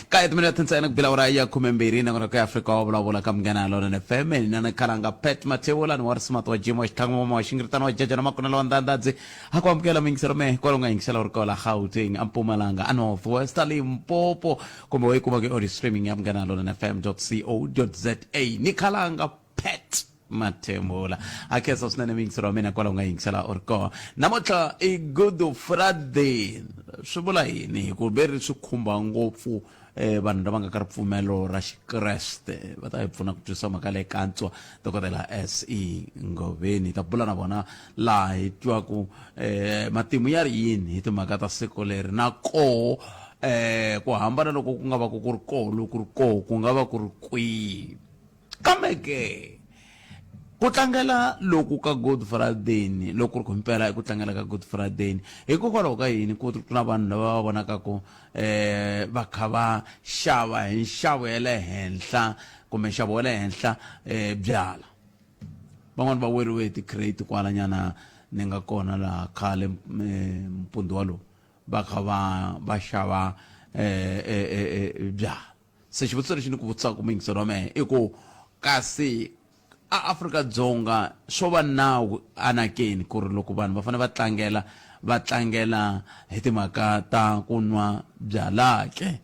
Kahit minuten sa nagbilawraya kumembiri ng mga Africa wala kam ganalo na FM na nakalanga pet matewolan wars matwa jimo tangmo mo shingirtan wa jaja na makuna lawanda dadze ako am kala ming serme ko nga ing salor ko la Gauteng ang Pumalanga ano West Limpopo kumbaga kumagi ori streaming am ganalo na fm.co.za ni kalanga pet matemola akesos na naming serme na ko nga ing sala orko namotla good Friday subulay ni ko beri sukumba ngopfu vanhu lava nga ka ripfumelo ra Xikreste va ta hi pfuna ku twisisa mhaka leyi kantswa dokodela SE Ngoveni ta bula na vona laha hi twaku matimu ya ri yini hi timhaka ta siku leri na koho ku hambana loko ku nga va ku ri koho loko ku ri koho ku nga va ku ri kwihi kambe ke ku tlangela loku ka Good Friday loko ri kumpela ku tlangela ka Good Friday hikokwalaho ka yini ku na vanhu lava va vonaka ku va kha va xava hi nxavo ya le henhla kumbe nxavo wa le henhla byala van'wani va weriwe hi ti-crate kwalanyana ni nga kona laha khale mpundu walowu va kha va xava byala se xivutiso lexi ni ku vutisaka mingiselo wa mehe i ku kasi Afrika-Dzonga swo va nawu anakeni ku ri loko vanhu va fanele va tlangela hi timhaka ta ku nwa byalwa ke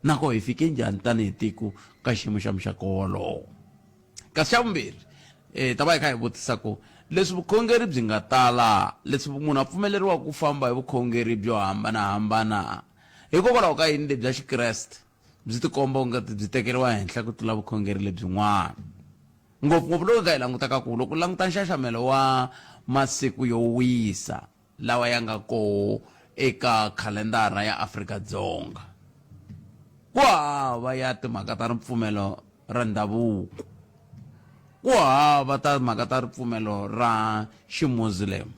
nako hi fike njhani tanihi tiko ka xiyimo xa muxaka wolowo kasi xa vumbirhi ta va hi kha hi vutisa ku leswi vukhongeri byi nga tala leswi munhu a pfumeleriwa ku famba hi vukhongeri byo hambanahambana hikokwalaho ka yini lebyi bya Xikreste byi tikomba u nga byi tekeriwa henhla ku tlula vukhongeri lebyin'wana ngopfungopfu loko ka hi langutaka ku loko languta nxaxamelo wa masiku yo wisa lawa ya nga koho eka khalendara ya Afrika-Dzonga ku hava ya timhaka ta ripfumelo ra ndhavuko ku hava ta timhaka ta ripfumelo ra ximuslim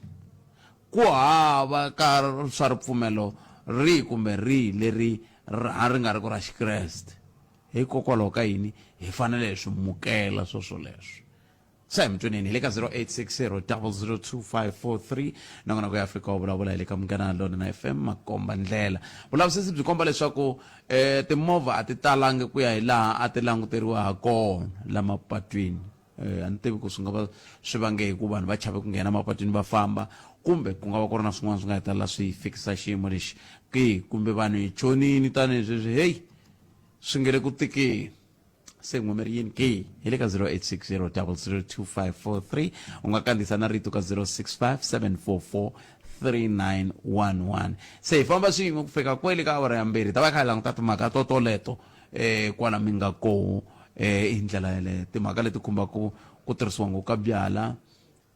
ku hava ka swa ripfumelo rihi kumbe rihi leri ri nga ri ku ra Xikreste hikokwalaho ka yini hi fanele hi swimukela swoswo leswo sa hi mitsoneni hi le ka 0860 nangona ku ya Afrika wa vulavula hi le ka Munghana Lonene na FM makomba ndlela vulavisisi byi komba leswaku timovha a ti talangi ku ya hi laha a ti languteriwa ha kona la mapatwini a ni tivi ku swi nga va swi vange hi ku vanhu va chave ku nghena mapatwini va famba kumbe ku nga va ku ri na swin'wana swi nga hetelela swi fikisa xiyimo lexi kumbe vanhu hi chonini tanihi sweswi heyi swi nge le ku tikeni se n'wameri yini ke hi le ka 0860 002543 u nga kandziyisa na rito ka 0657443911 se hi famba swin'we ku fika kwele ka awara ya mbirhi ta va kha hi languta timhaka toleto kwala mi nga koho hi ndlela yaleyo timhaka leti khumbaka ku tirhisiwa ngopfu ka byala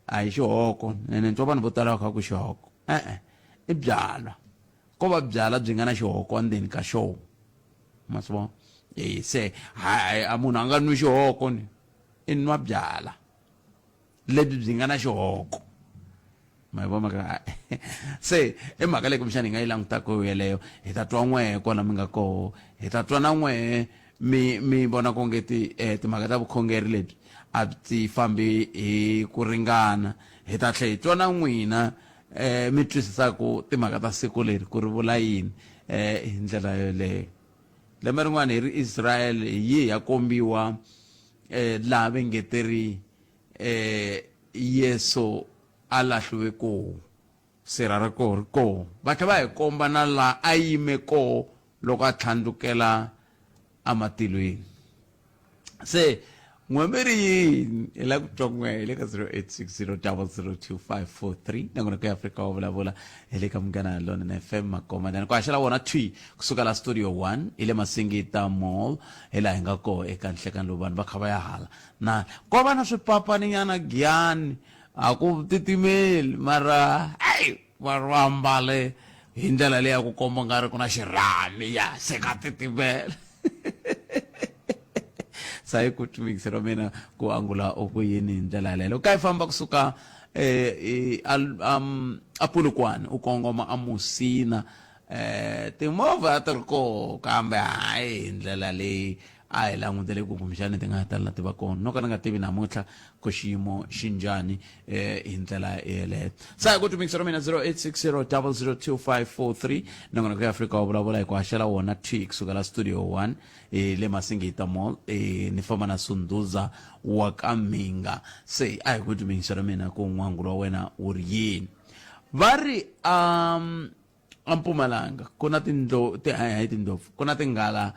a hi xihoko ene twa vanhu vo tala va kha ku xihoko i byalwa ko va byala byi nga na xihoko endzeni ka xona maswo se a munhu a nga nwi xihoko ni i nwa byala lebyi byi nga na xihoko ma vona maka se i mhaka leyi kumbexana hi nga yi langutaka yeleyo hi ta twa n'wehe kona mi nga koho hi ta twa na n'wehe mi vona ku ngeti timhaka ta vukhongeri lebyi a byi fambi hi ku ringana hi ta tlhela hi twa na n'wina mi twisisaku timhaka ta siku leri ku ri vula yini hi ndlela yoleyo lembe rin'wana hi ri Israel hi ya kombiwa laha va ngeteri Yesu a lahliwe koho sirha ra koho ri koho va tlhela va hi komba na laha a yime koho loko a tlhandlukela ematilweni se n'wamberi yini hi la ku twa n'wehe hi le ka 0860 002543 nangona ku ya Afrika wa vulavula hi le ka Munghana Lonene FM makomandani ku haxela vona twi kusuka la studio 1 hi le Masingita Mall hi laha hi nga koho eka nhlekani lowu vanhu va kha va ya hala na ko va na swipapaninyana giyani a ku titimeli mara vanhu va ambale hi ndlela leyi ya ku komba nga ri ku na xirhami ya se ka titimela sayi ku tumingiselo mina ku angula oku yini hi ndlela yaleyo ka hi famba kusuka a Polokwane u kongoma a Musina timovha ti ri koho kambe hayi hi ndlela leyi a hi langutele ku kumbexani ti nga hetelela ti va kona no ka ni nga tivi namuntlha ku xiyimo xi njhani hi ndlela yeleyo sa hi ku tumikisa ra mina 0860 nongonoko ya Afrika wa vulavula hi ku haxela wona t kusukela studio 1 le Masingita Mall ni famba na Sunduza wa ka Minga se a hi ku tumikisa ra mina ku n'wangulo wa wena wu ri yini va ri Mpumalanga ku na tindlopfu ku na tinghala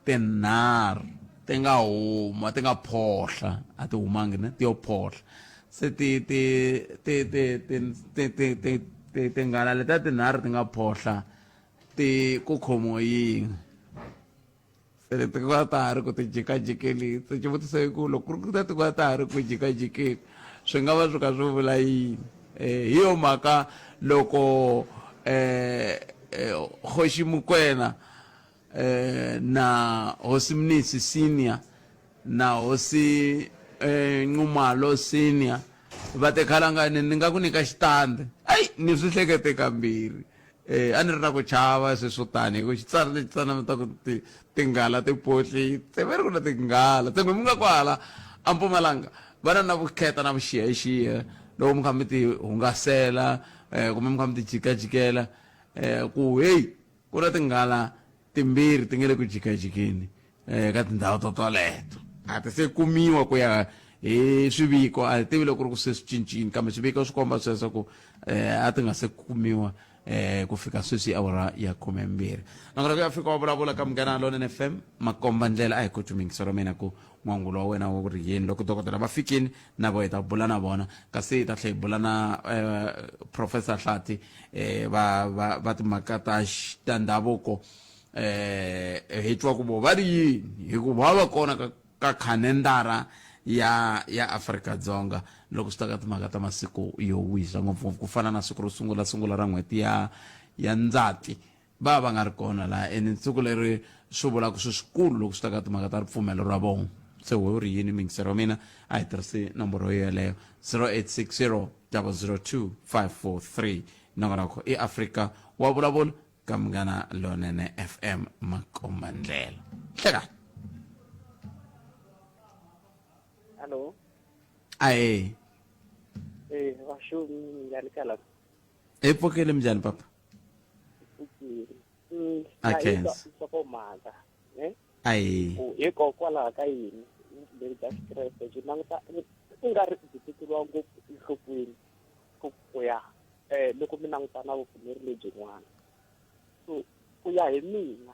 tinharhu ti nga huma ti nga phohla a ti humangi ne ti yo phohla se tinghala letiya tinharhu ti nga phohla ku khomiwe yin'we se leti ku va ta ha ri ku ti jikajikeli se xivutiso i ku loko ku ri ku va ta ha ri ku jikajikeli swi nga va swi ka swi vula yini hi yo mhaka loko Kgoshi Mokoena na Hosi Mnisi Senior na Hosi Nxumalo Senior va te khalangani ni nga ku nyika xitandi ai ni swi hlekete kambirhi a ni ri na ku chava sweswo tani hi ku xitsala lexi tsanameta ku tinghala tipohli tseveri ku na tinghala tsembe mi nga kwala a Mpumalanga va na vukheta na vuxiyaxiya loko mi kha mi ti hungasela kumbe mi kha mi ti jikajikela ku hey ku na tinghala timbirhi ti nge le ku jikajikeni ka tindhawu toleto a ti se kumiwa ku ya hi swiviko a hi tivi loko ku ri ku se swi cincini kambe swiviko swi komba sweswo ku a ti nga se kumiwa ku fika sweswi awara ya 12 nongonoko ya Afrika wa vulavula ka Munghana Lonene FM makomba ndlela a hi ku tumikisa ra mina ku n'wangulo wa wena wu ri yini loko dokodela va fikini na vo hi ta bula na vona kasi hi ta tlhela hi bula na Professor Hlati va timhaka ta ndhavuko hi twa ku vo va ri yini hi ku va kona ka khalendara ya Afrika-Dzonga loko swi ta ka timhaka ta masiku yo wisa ngopfungopfu ku fana na siku ro sungula ra n'hweti ya Ndzati va nga ri kona laha ene siku leri swi vulaka swi swikulu loko swi ta ka timhaka ta ripfumelo ra vona se wo ri yini mingisero wa mina a hi tirhisi nomboro yeleyo 0860 002 543 nongonoko i Afrika wa vulavula ka Munghana Lonene FM makomba ndlela hlekani Hello. Aye. Washo njani kala? Epokele mjani papa? Akens. Soko manga. Aye. Eko kwala ka yini. Le just stress jinanga ngari dititulwa ngo ihlopweni ku ya loko mina ngitana vupfumeri lebyi n'wana. So ku ya hi mina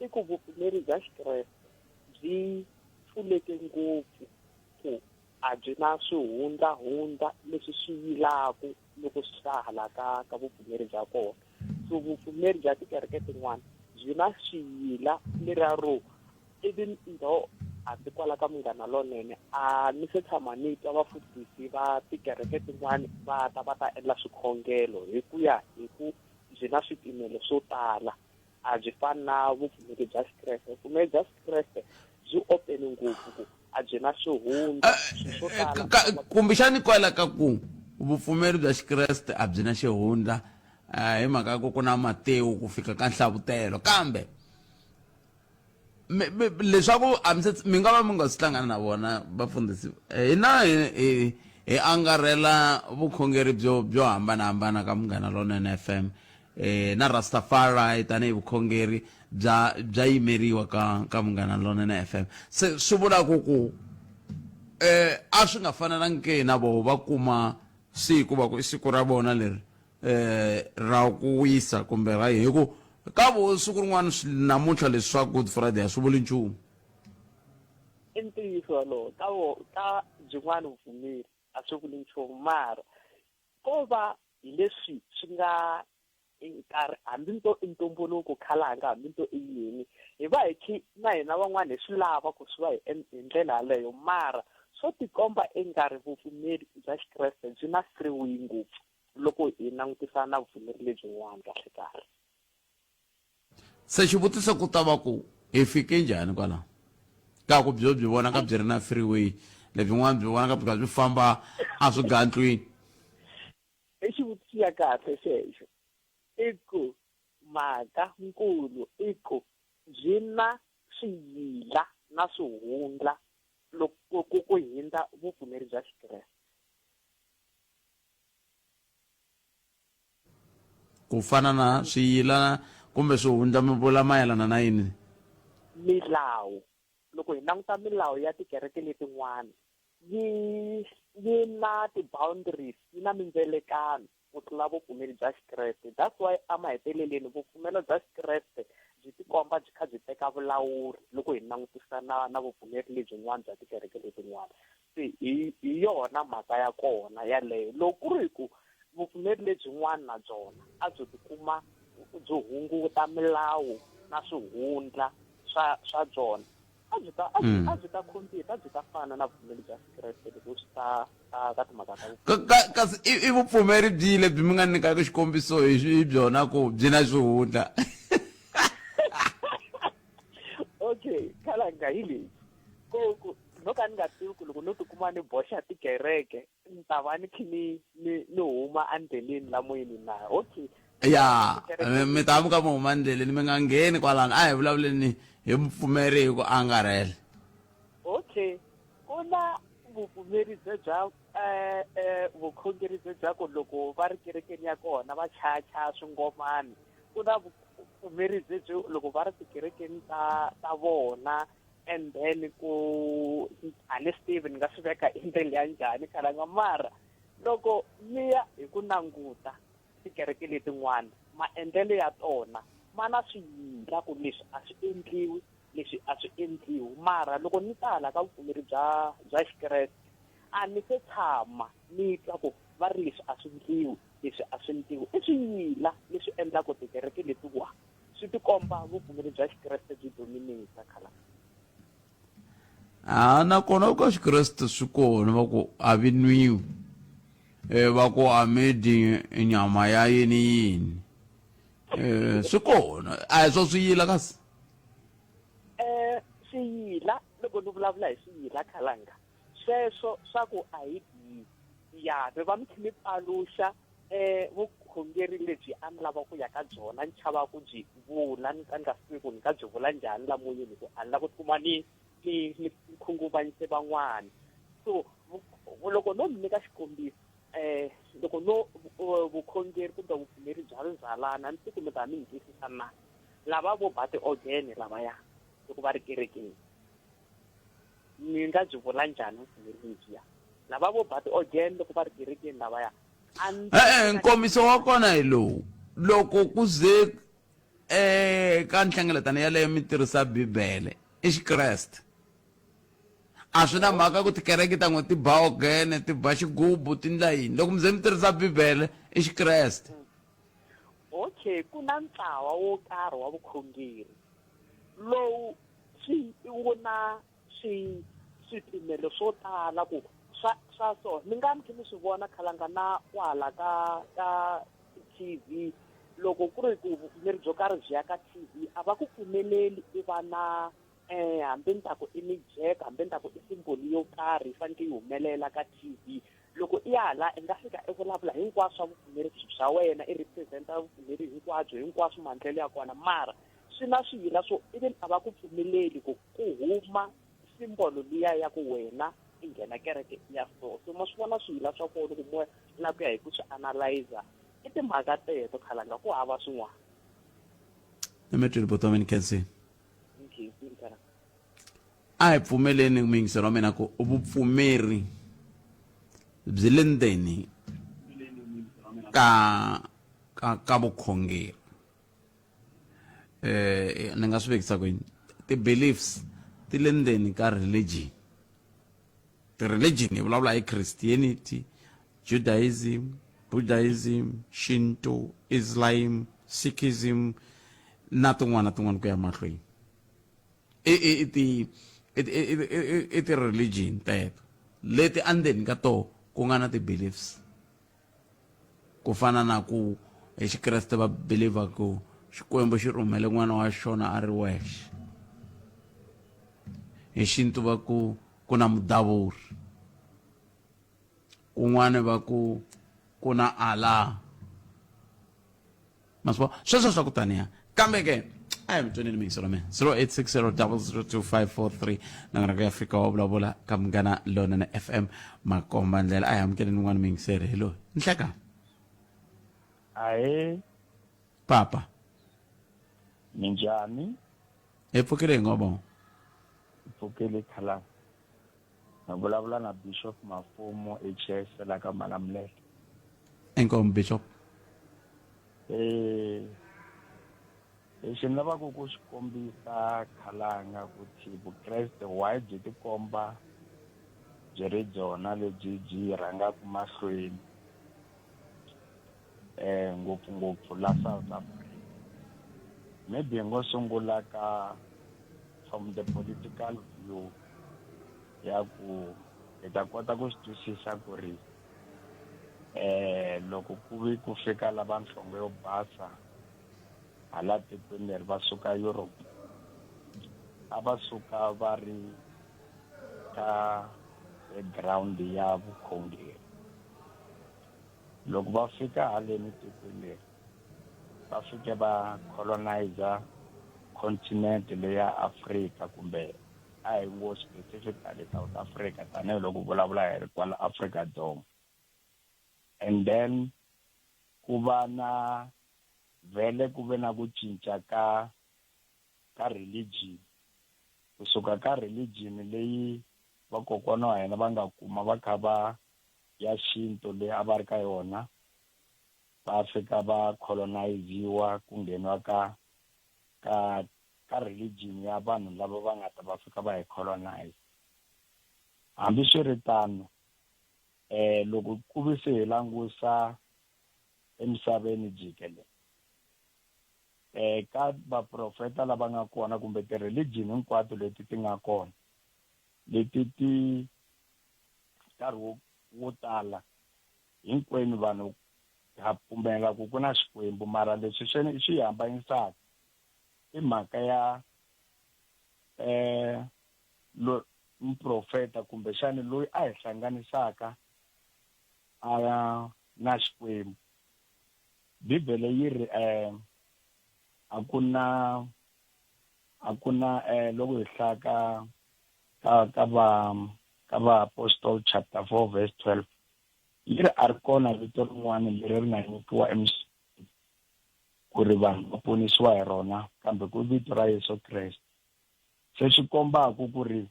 i ku vupfumeri bya stress byi pfuleke ngopfu ku a byi na swihundla leswi swi yilaku loko swi ta hala ka vupfumeri bya kona so vupfumeri bya tikereke tin'wana byi na swiyila leriya ro even though a ti kwala ka Munghana Lonene a ni se tshama ni twa vafundhisi va tikereke tin'wana va ta endla swikhongelo hi ku ya hi ku byi na swipimelo swo tala a byi fani na vupfumeri bya Xikreste vupfumeri bya Xikreste byi open ngopfu ku a byi na swihundla swo tala kumbexani kwala ka ku vupfumeri bya Xikreste a byi na xihundla hi mhaka ku na Matewu ku fika ka Nhlavutelo kambe leswaku mi nga va mi nga swi hlangana na vona vafundhisi hina hi angarhela vukhongeri byo hambanahambana ka Munghana Lonene FM na Rastafari tanihi vukhongeri bya yimeriwa ka Munghana Lonene FM se swi vula ku a swi nga fanelangi na vo va kuma siku va ku i siku ra vona leri ra ku wisa kumbe ra hi ku ka vo siku rin'wana namuntlha leswi swa Good Friday a swi vuli nchumu i ntiyiso walowo ka byin'wana vupfumeri a swi vuli nchumu mara ko va hi leswi swi nga nkarhi hambi nto i ntumbuluko khalanga hambi nto i yini hi va hi khi na hina van'wana hi swi lava ku swi va hi ndlela yaleyo mara swo tikomba engari vupfumeri bya Xikreste byi na freeway ngopfu loko hi langutisa na vupfumeri lebyin'wana kahle kahle se xivutiso ku ta va ku hi fike njhani kwala ka ku byi vona ka byi ri na freeway lebyin'wana byi vona ka byi famba a swigantlwini i xivutiso ya kahle xexo i ku mhaka nkulu i ku byi na swiyila na swihundla loko ku hindza vupfumeri bya Xikreste. ku fana na swiyila kumbe swihundla mi vula mayelana na yini? Milawu, loko hi languta milawu ya tikereke letin'wana yi na ti-boundaries, yi na mindzelekano ku tlula vupfumeri bya Xikreste. That's why emaheteleleni vupfumeri bya Xikreste byi tikomba byi kha byi teka vulawuri loko hi langutisa na vupfumeri lebyin'wana bya tikereke letin'wana. Se hi yona mhaka ya kona yaleyo. Loko ku ri ku vupfumeri lebyin'wana na byona a byi tikuma byi hunguta milawu na swihundla swa byona, a byi ta compete, a byi ta fana na vupfumeri bya Xikreste loko swi ta ka timhaka ta kasi i vupfumeri byihi lebyi mi nga nyikaka xikombiso hi byona ku byi na swihundla? Okay, khalanga hi lexi ku no ka ni nga tivi ku loko no tikuma ni boxa tikereke ni ta va ni khi ni huma endleleni lamoyeni na. Okay, ya mi ta muka mi huma ndleleni mi nga ngheni kwalano, a hi vulavuleni hi mupfumeri hi ku angarhela. Okay, ku na vupfumeri bya vukhongeri bya ku loko va ri kerekeni ya kona va chacha swingomani. Ku na vupfumeri byo loko va ri tikerekeni ta vona, and then ku a ni Steve ni nga swi veka hi ndlela ya njhani khalanga, mara loko mi ya hi ku languta tikereke letin'wana maendlelo ya tona ma na swiyila ku leswi a swi endliwi, leswi a swi endliwi. Mara loko ni ta hala ka vupfumeri bya Xikreste a ni se tshama ni twa ku va ri leswi a swi endliwi, leswi a swi endliwi. I swiyila leswi endlaka tikereke letiwa swi tikomba vupfumeri bya Xikreste byi dominate khalanga. Nakona ka Xikreste swi kona va ku a vi nwiwi, va ku a mi dyi nyama ya yini swi kona, a hi swo swiyila kasi. Swiyila loko ni vulavula hi swiyila khalanga, sweswo swa ku a hi bihi ya mi va mi kha mi paluxa vukhongeri lebyi a ni lava ku ya ka byona, ni chava ku byi vula, ni nga swi ku ni nga byi vula njhani lamoyeni ku a ni lava ku tikuma ni khunguvanyise van'wana. So loko no mi nyika xikombiso, loko no vukhongeri kumbe vupfumeri bya rizalana ni tikumi ta mi twisisa na lava vo ba ti-organ lavaya loko va ri kerekeni, ni nga byi vula njhani vupfumeri lebyiya? Lava vo ba ti-organ loko va ri kerekeni lavaya nkomiso wa kona hi lowu, loko ku ze ka nhlengeletano yaleyo mi tirhisa bibele i Xikreste, a swi na mhaka ku tikereke ta n'we ti ba ogene, ti ba xigubu, ti ndla yini. Loko mi ze mi tirhisa bibele i Xikreste. Okay, ku na ntlawa wo karhi wa vukhongeri lowu wu na swipimelo swo tala ku swa so ni nga mi kha mi swi vona khalanga na kwala ka TV. Loko ku ri ku vupfumeri byo karhi byi ya ka TV a va ku pfumeleli i va na hambi ni ta ku i mijeko, hambi ni ta ku i simboli yo karhi yi fanele yi humelela ka TV. Loko i hala i nga fika i vulavula hinkwaswo swa vupfumeri bya wena, i representa vupfumeri hinkwaswo maendlelo ya kona, mara swi na swiyila swo even a va ku pfumeleli ku huma simbolo liya ya ku wena i nghena kereke ya so. So ma swi vona swiyila swa kona loko mo la ku ya hi ku swi analyzer i timhaka teto khalanga, ku hava swin'wana. Emetweni Botomini Kensini, a hi pfumeleni mingiselo wa mina ku vupfumeri byi le ndzeni ka vukhongeri. Ni nga swi vekisa ku yini, ti-beliefs ti le ndzeni ka religion. Ti-religion hi vulavula hi Christianity, Judaism, Buddhism, Shinto, Islam, Sikhism na tin'wana ku ya mahlweni. I ti-religion teto leti andzeni ka toho ku nga na ti-beliefs, ku fana na ku hi Xikreste va believer ku Xikwembu xi rhumele n'wana wa xona a ri wexe. Hi Xintu va ku na mudavuri, kun'wana va ku na Allah. Ma swi vona sweswo swa ku taniya, kambe ke I am tuning in solo me 0860002543 nangana ka Africa wa bula kamgana lona na FM makomba ndlela I am getting one ming sere hello nhleka Aye, papa minjani? epfukile ngobo Ipfukile khala. Navulavula na Bishop Mafumo HS la ka Malamulele. enkom bishop Lexi ni lavaka ku xi kombisa khalanga kuti Vukreste why byi tikomba byi ri byona lebyi byi rhangaka mahlweni ngopfungopfu la South Africa. Maybe hi ngo sungula ka from the political view ya ku hi ta kota ku swi twisisa ku ri loko ku fika lava nhlonge yo basa hala tikweni leri va suka Europe a va suka va ri ka background ya vukhongeri. Loko va fika haleni tikweni leri va fike va colonizer continent leyi ya Africa kumbe a hi ngo specifically South Africa tanihi loko vulavula hi ri kwala Afrika-Dzonga. And then ku va na vele ku ve na ku cinca ka religion kusuka ka religion leyi vakokwana wa hina va nga kuma va kha va ya xintu leyi a va ri ka yona va fika va coloniziwa ku ngheniwa ka religion ya vanhu lava va nga ta va fika va hi colonize. Hambiswiritano loko ku vi se hi langusa emisaveni jikelele ka vaprofeta lava nga kona kumbe ti-religion hinkwato leti ti nga kona leti ti nkarhi wo tala hinkwenu vanhu ha pfumela ku na Xikwembu mara leswi swi hambanyisaka i mhaka ya mprofeta kumbe xana loyi a hi hlanganisaka na Xikwembu. Bibele yi ri a ku na loko hi hlaka ka va Apostle chapter 4 verse 12 yi ri a ri kona vito rin'wana leri ri nga nyikiwa ku ri vanhu va ponisiwa hi rona kambe ku vito ra Yesu Kreste. Se swi kombaku ku ri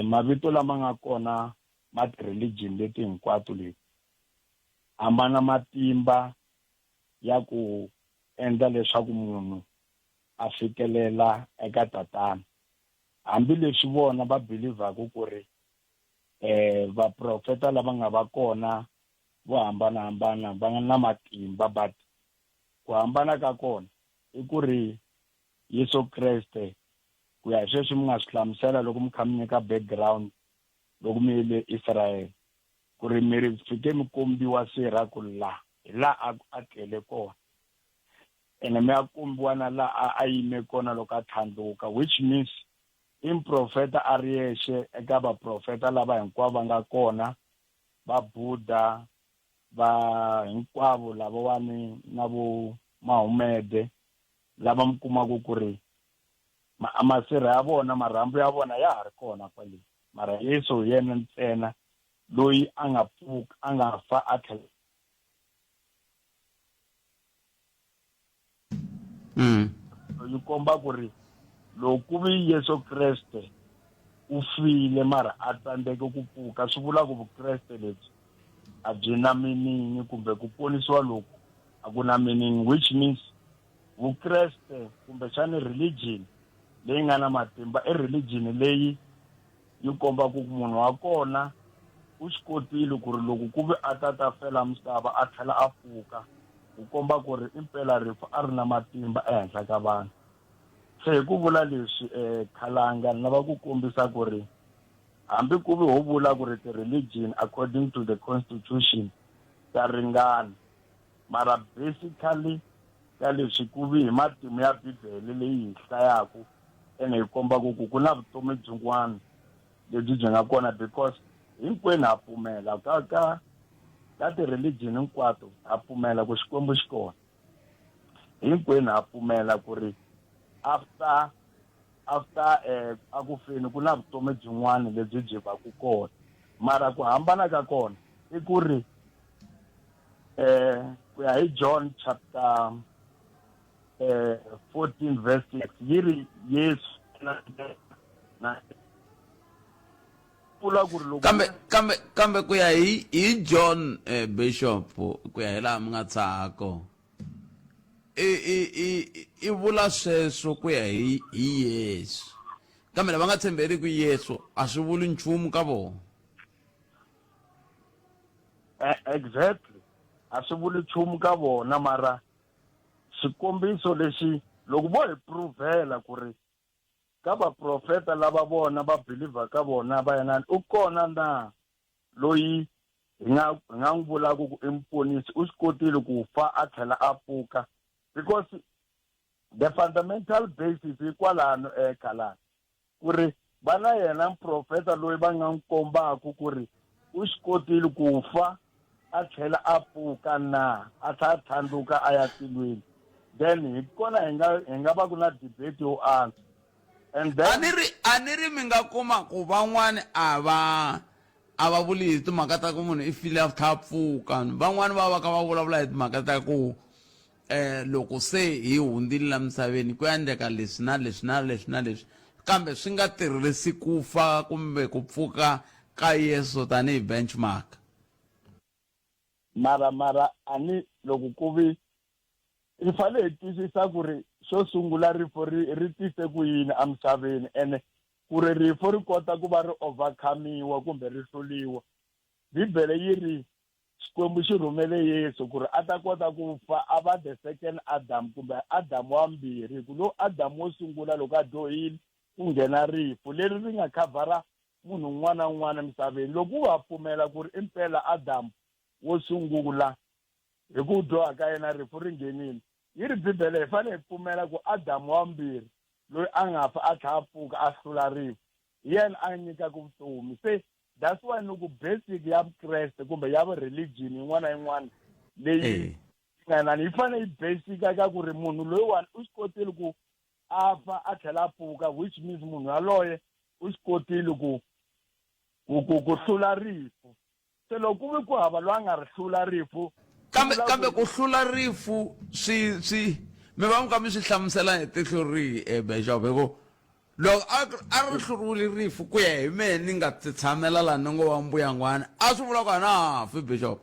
mavito lama nga kona ma ti-religion leti hinkwato leti a ma na matimba ya ku endla leswaku munhu a fikelela eka tatana. Hambileswi vona va believaku ku ri vaprofeta lava nga va kona vo hambanahambana va nga na matimba but ku hambana ka kona i ku ri Yesu Kreste ku ya sweswi mi nga swi hlamusela loko mi kha mi nyika background loko mi yile Israel ku ri mi fike mi kombiwa sirha ku hi la a tlele kona ene mi ya kombiwa na la a yime kona loko a tlhandluka which means i mprofeta a ri yexe eka vaprofeta lava hinkwavo va nga kona va Buddha va hinkwavo lavawani na vo Mahumede lava mi kumaku ku ri masirha ya vona marhambu ya vona ya ha ri kona kwale mara Yesu yena ntsena loyi a nga pfuka a nga fa a tlhela yi komba ku ri loko vi Yesu Kreste u file mara a tsandzeke ku pfuka swi vula ku Vukreste lebyi a byi na meaning kumbe ku ponisiwa loku a ku na meaning which means Vukreste kumbe xana religion leyi nga na matimba i religion leyi yi komba ku munhu wa kona u swi kotile ku ri loko ku ve a ta fela misava a tlhela a pfuka ku komba ku ri impela rifu a ri na matimba ehenhla ka vanhu. Se hi ku vula leswi khalanga ni lava ku kombisa ku ri hambi ku vi ho vula ku ri ti-religion according to the constitution ta ringana mara basically ka leswi ku vi hi matimu ya Bibele leyi hi hlayaku ene hi kombaku ku na vutomi byin'wana lebyi byi nga kona because hinkwenu ha pfumela ka ti-religion hinkwato ha pfumela ku Xikwembu xi kona. Hinkwenu ha pfumela ku ri after akufeni ku na vutomi byin'wana lebyi byi va ku kona mara ku hambana ka kona i ku ri ku ya hi John chapter 14 verse 6 yi ri Yesu na pula ku ri loko kambe ku ya hi John Bishop ku ya hi laha mi nga tsako i vula sweswo ku ya hi Yesu kambe lava nga tshemberi ku Yesu a swi vuli nchumu ka vona. Exactly a swi vuli nchumu ka vona mara xikombiso lexi loko vo hi pruvhela ku ri ka vaprofeta lava vona va believer ka vona va yana u kona na loyi hi nga n'wi vulaka ku i muponisi u swi kotile ku fa a tlhela a pfuka because the fundamental basis hi kwalano khalani ku ri va na yena mprofeta loyi va nga n'wi kombaka ku ri u swi kotile ku fa a tlhela a pfuka na a tlhandluka a ya tilweni then hi kona hi nga va ku na debate yo antswa and then a ni ri mi nga kuma ku van'wani a va vuli hi timhaka ta ku munhu i file after a pfuka van'wani va va ka va vulavula hi timhaka ta ku loko se hi hundzile la misaveni ku endleka leswi na leswi na leswi na leswi kambe swi nga tirhisi ku fa kumbe ku pfuka ka Yesu tanihi benchmark. mara ani loko ku vi hi fanele hi twisisa ku ri xo sungula rifo ri tise ku yini emisaveni ene ku ri rifo ri kota ku va ri overcome-iwa kumbe ri hluriwa bibele yi ri xikwembu xi rhumele Yesu ku ri a ta kota ku fa a va the second Adam kumbe Adam wa mbirhi ku lo Adam wo sungula loko a dyohile ku nghena rifo leri ri nga khavhara munhu un'wana na un'wana emisaveni loko u va pfumela ku ri impela Adam wo sungula hi ku dyoha ka yena rifo ri nghenile yi ri bibele hi fanele hi pfumela ku Adam wa mbirhi loyi a nga fa a tlha a pfuka a hlula rifo hi yena a nyikaka vutomi se that's why ni ku basic ya vukreste kumbe ya religion yin'wana na yin'wana leyi yi fanele yi basic ka ku ri munhu loyiwani u swi kotile ku a fa a tlhela a pfuka which means munhu yaloye u swi kotile ku hlula rifo se loko ku vi ku hava loyi a nga ri hlula rifo kambe ku hlula rifu swi mi va mi swi hlamusela hi tihlo rihi Bishop hikuva loko a ri hluriwile rifu ku ya hi mehe ni nga tshamela laha ni ngo wa mbuyangwana a swi vula ku a na hafi Bishop.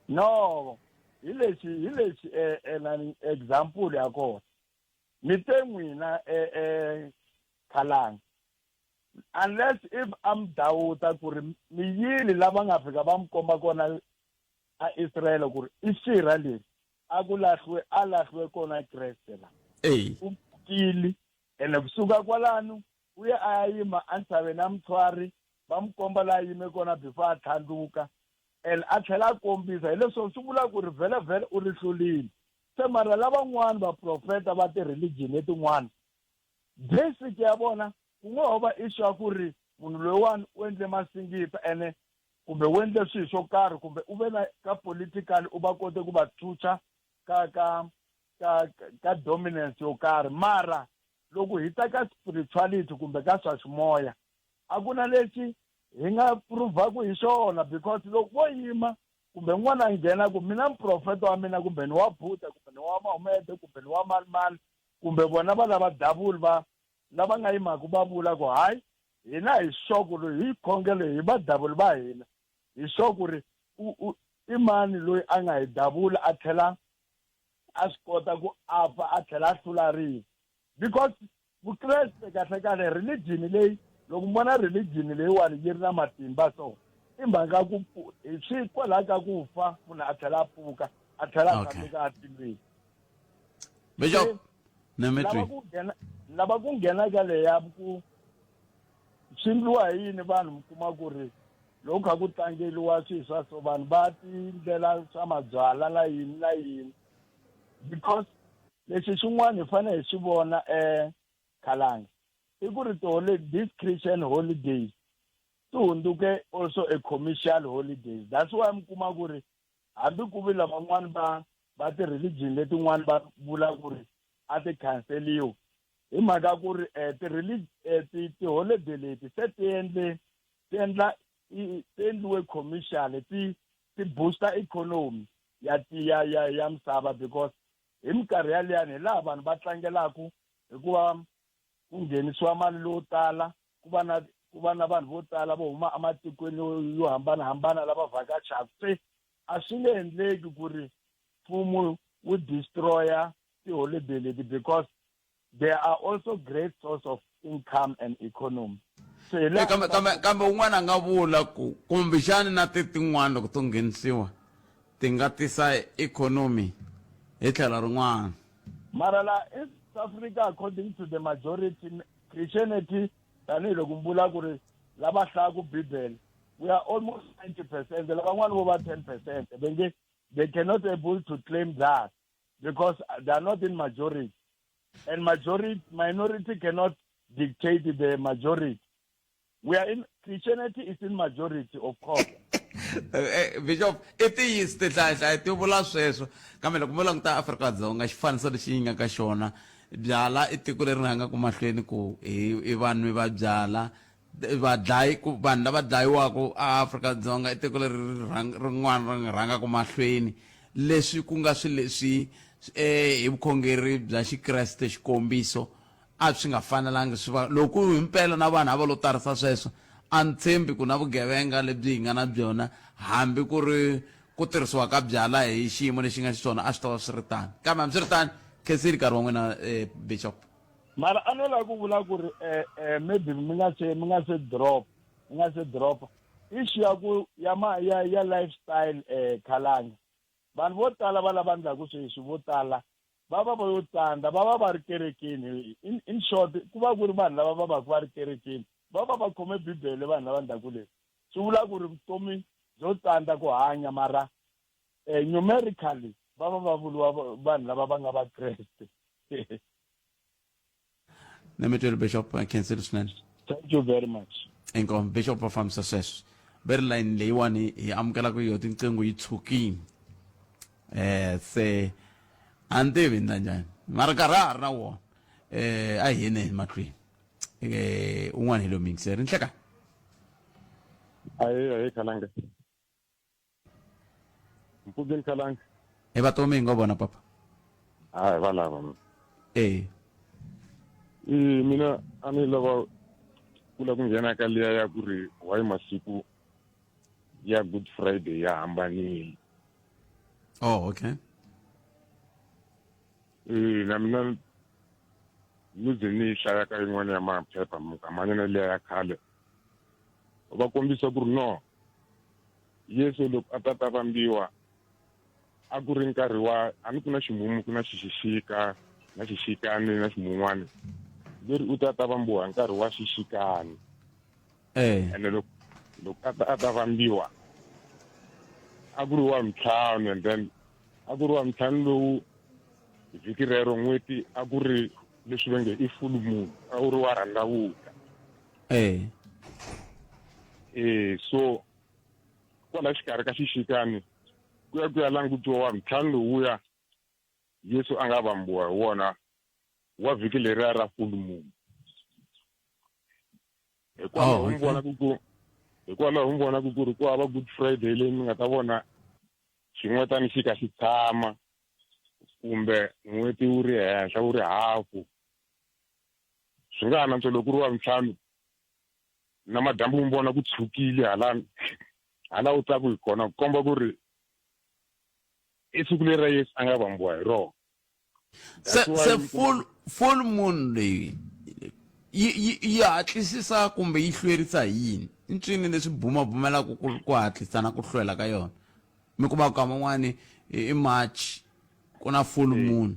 no hi lexi nani example ya kona mi te n'wina khalanga unless if am dawuta ku ri mi yini lava nga fika va mi komba kona a Israel ku ri i xirha lexi a lahliwe kona Kreste la u pfukile ene kusuka kwalano u ya a ya yima entshaveni ya mutshwari va mi komba laha yime kona before a tlhandluka and a tlhela a kombisa hi leswo swi vula ku ri vhele u ri hlulile se mara lavan'wani vaprofeta va ti-religion letin'wana basic ya vona ku ngo ho va issue ya ku ri munhu loyiwani u endle masingita ene kumbe u endle swilo swo karhi kumbe u ve na ka political u va kote ku va thucha ka dominance yo karhi mara loko hi ta ka spirituality kumbe ka swa ximoya a ku na lexi hi nga pruvaku hi xona because loko vo yima kumbe n'wana a nghena ku mina mprofeta wa mina kumbe ni wa Buddha kumbe ni wa Mahomede kumbe ni wa malimani kumbe vona va lava davula va lava nga yimaka va vula ku hayi hina hi xoko loyi hi khongelo hi vadavuli va hina hi xoko ri i mani loyi a nga hi davula a tlhela a swi kota ku afa a tlhela a hlula rifu because vukreste kahle religion leyi loko mona religion leyiwani yi ri na matimba so i mhaka ku swi kwalaho ka ku fa munhu a tlhela a pfuka a tlhela a tshambeka a tilweni Bishop lava ku nghena ka leya ku swi endliwa hi yini vanhu mi kuma ku ri loko kha ku tlangeliwa swilo swa so vanhu va ti ndlela swa mabyala na yini because lexi xin'wana hi fanele hi xi vona khalanga i ku ri these Christian holidays ti hundzuke also a commercial holidays that's why mi kuma ku ri hambi ku vi lavan'wani va ti-religion letin'wani va vula ku ri a ti canceliwa hi mhaka ku ri ti-holiday leti se ti endliwe commercial ti booster economy ya misava because hi minkarhi yaliyani hi laha vanhu va tlangelaku hikuva ku nghenisiwa mali lo tala ku va na vanhu vo tala vo huma ematikweni yo hambanahambana lava vhakachaku se a swi nge endleki ku ri mfumo wu destroya ti-holiday leti because they are also great source of income and economy. kambe un'wana a nga vula ku kumbexani na tin'wana loko to nghenisiwa ti nga tisa ikhonomi hi tlhelo rin'wana. mara la east africa according to the majority Christianity tanihiloko mbula ku ri lava hlayaku bibele we are almost 90%. lavan'wana vo va 10%. they cannot able to claim that because they are not in majority, and minority cannot dictate the majority. We are in Christianity is in majority, of course. Bishop, atheist hlaya ti vula sweswo kambe loko mo languta Afrika-Dzonga xifaniso lexi yi nga ka xona byala i tiko leri rhangaku mahlweni ku i vanhu va byala vadlayi ku vanhu lava dlayiwaku Afrika-Dzonga i tiko leri rin'wana ri rhangaku mahlweni leswi ku nga swi leswi hi vukhongeri bya xikreste xikombiso a swi nga fanelangi swi va loko himpela na vanhu a va lo tarisa sweswo a ni tshembi ku na vugevenga lebyi hi nga na byona hambi ku ri ku tirhisiwa ka byala hi xiyimo lexi nga xiswona a swi ta va swi ri tani kambe hambi swi ri tani khensini nkarhi wa n'wina Bishop. mara a no la ku vula ku ri maybe mi nga se drop issue ya ku ya lifestyle Khalanga vanhu vo tala va lava ndlaku sweswi vo tala va yo tsanda va ri kerekeni in short ku va ku ri vanhu lava va ri kerekeni va khome bibele vanhu lava ndlaku leswi swi vula ku ri vutomi byo tsanda ku hanya mara numerically va vuliwa vanhu lava va nga va Kreste. Nemetwele Bishop Khensile swinene. Thank you very much. Inkomu Bishop of Success very line leyiwani hi amukela ku yo tinqingho yi tshukile se a ni tivi ndla njhani mara nkarhi a ha ri na wona a hi yeni mahlweni un'wana hi lo mingise ri nhleka Aye Khalanga. Mpugeni Khalanga. hi vatomi hi ngo vona papa Hayi valava. Mina a ni lava kula ku nghena ka liya ya ku ri why masiku ya Good Friday ya hambanile. Oh, okay. Na mina luze ni hlaya ka yin'wana ya maphepha mukamanyana liya ya khale va kombisa ku ri no Yesu loko a ta vambiwa a ku ri nkarhi wa a ni ku na ximumu ku na xixika na xixikani na ximun'wana leri u ta vambiwa nkarhi wa xixikani ene loko a ta vambiwa a ku ri wa ntlhanu and then a ku ri wa ntlhanu lowu vhiki rero n'hweti a ku ri leswi va nge i full moon a wu ri wa rhandavula so kwala xikarhi ka xixikani ku ya langutiwa wa ntlhanu lowuya Yesu a nga vambiwa hi wona wa vhiki leriya ra full moon hikwalaho mi vonaku ku ri ku hava Good Friday leyi mi nga ta vona xin'wetani xi ka xi tshama kumbe n'hweti wu ri henhla wu ri hafu swi nga ha nantswa loko ku ri wa ntlhanu na madyambu mi vona ku tshukile hala u tsaku hi kona ku komba ku ri i siku leri ra Yesu a nga vambiwa hi rona se full moon leyi yi hatlisisa kumbe yi hlwerisa hi yini i ncini leswi bumabumelaku ku hatlisana ku hlwela ka yona mi kuma ku kama n'wani i March ku na full moon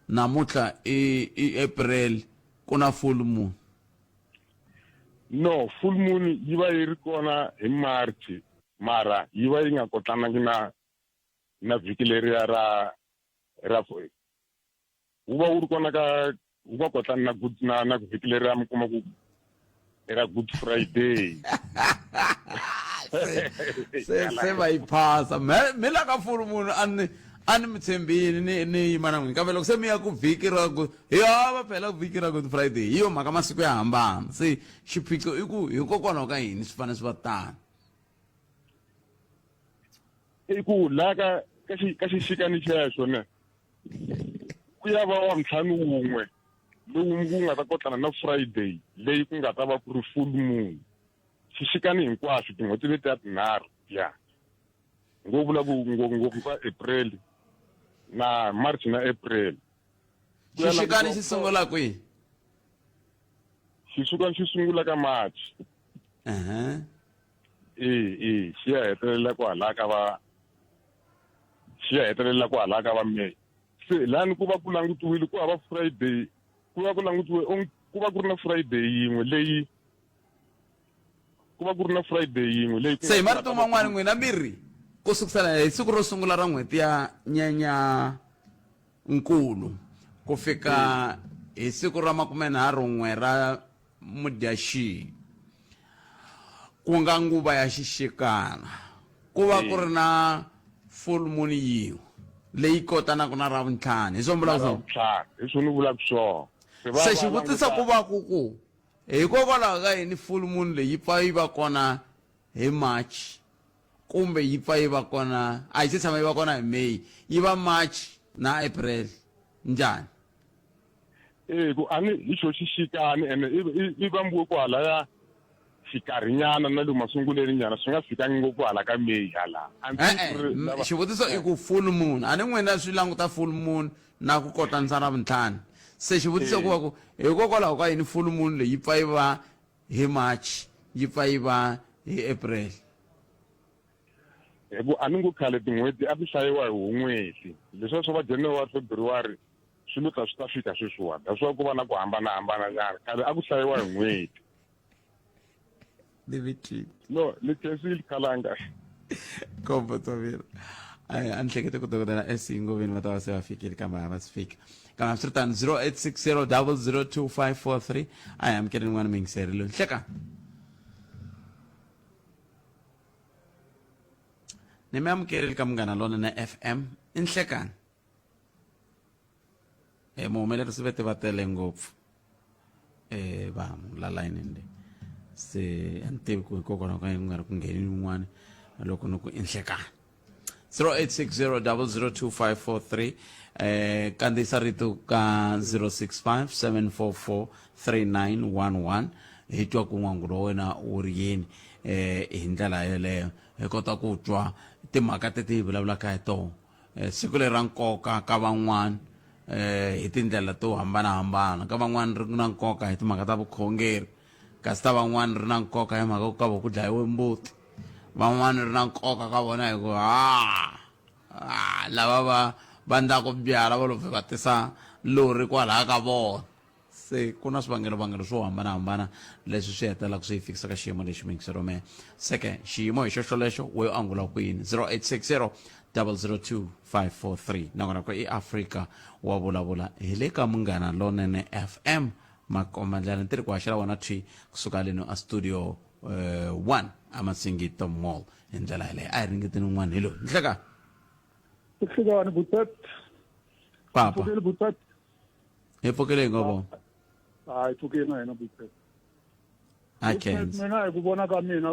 namuntlha i April ku na full moon. No, full moon yi va yi ri kona hi March mara yi va yi nga kotlanangi na vhiki leriya ra wu va wu ri kona wu va kotlani na vhiki leriya mi kuma ku era Good Friday. se va yi phasa mi la ka full moon a ni mi tshembini ni yima na n'wina kambe loko se mi ya ku vhiki ra ku hi hava phela vhiki ra good friday hi yo mhaka masiku ya hambana se xiphiqo i ku hikokwalaho ka yini swi fanele swi va tani i ku la ka xixikani xexo ne ku ya va wa ntlhanu wun'we lowu ku nga ta kotlana na friday leyi ku nga ta va ku ri full moon xixikani hinkwaswo tin'hweti letiya tinharhu ya ngo vula ku ngopfungopfu ka april na march na april xixikani xi sungula kwihi xixikani xi sungula ka march xi ya hetelela kwalaha ka va may se lani ku va ku langutiwile ku hava friday ku va ku langutiwe ku va ku ri na friday yin'we leyi se hi marito man'wani n'wina miri ku sukusela hi siku ro sungula ra n'hweti ya nyenya nkulu ku fika hi siku ra 31 ra mudyaxihi ku nga nguva ya xixikana ku va ku ri na full moon yin'we leyi kotanaka na ravuntlhanu hi swona hi swona ni vulaka swona se xivutiso ku va ku hikokwalaho ka yini full moon leyi pfa yi va kona hi march kumbe yi pfa yi va kona a yi se tshama yi va kona hi may yi va march na april njhani ku ani hi xo xixikani ene i vambiwe kwalaya xikarhinyana na le masunguleni nyana swi nga fikangi ngopfu hala ka may hala xivutiso i ku full moon a ni n'wina swi languta full moon na ku kotanisa ravuntlhanu se xivutiso ku va ku hikokwalaho ka yini full moon leyi pfa yi va hi march yi pfa yi va hi april hi ku a ni ngo khale tin'hweti a ti hlayiwa hi wun'weti leswiya swo va january february swi lo ta swi ta fika sweswiwani a swi va ku va na ku hambanahambana nyana khale a ku hlayiwa hi n'hweti no ni khensile khalanga kombo tovira a ni hlekete ku dokodela esingoveni va ta va se va fikile kambe a va si fika kambe swi ri tani 0860 002543 a hi amukeleni n'wana mingiseri loyi hleka ni mi amukerile ka Munghana Lonene FM i nhlekani muhumelerisi vete va tele ngopfu vanhu la layinini leyi se a ni tivi ku hikokwalaho ka yini ku nga ri ku nghenini wun'wana loko ni ku i nhlekani 0860 002543 kandziyisa rito ka 065 744 3911 hi twa ku n'wangulo wa wena wu ri yini hi ndlela yeleyo hi kota ku twa timhaka teti hi vulavulaka hi tona siku leri ra nkoka ka van'wana hi tindlela to hambanahambana ka van'wana ri na nkoka hi timhaka ta vukhongeri kasi ta van'wana ri na nkoka hi mhaka ku ka vo ku dlayiwe mbuti van'wana ri na nkoka ka vona hi ku lava va ndlaku byala va lovhe va tisa lori kwalaha ka vona se ku na swivangelo swo hambanahambana leswi swi hetelelaka swi hi fikisa ka xiyimo lexi mingisero mehe seke xiyimo hi xoxo lexo wo yo angula kwini 0860 002543 nakona ku i afrika wa vulavula hi le ka Munghana Lonene FM makombandlela ntirhi ku haxela wona twi kusuka leno a studio 1 amasingito mall hi ndlela yaleyo a hi ringeteni un'wana hi loyi nhleka Ihlekani butet. papa Butet. hi pfukile hi ngovo Hayi pfukile na yena butet. Akens Mina hi ku vona ka mina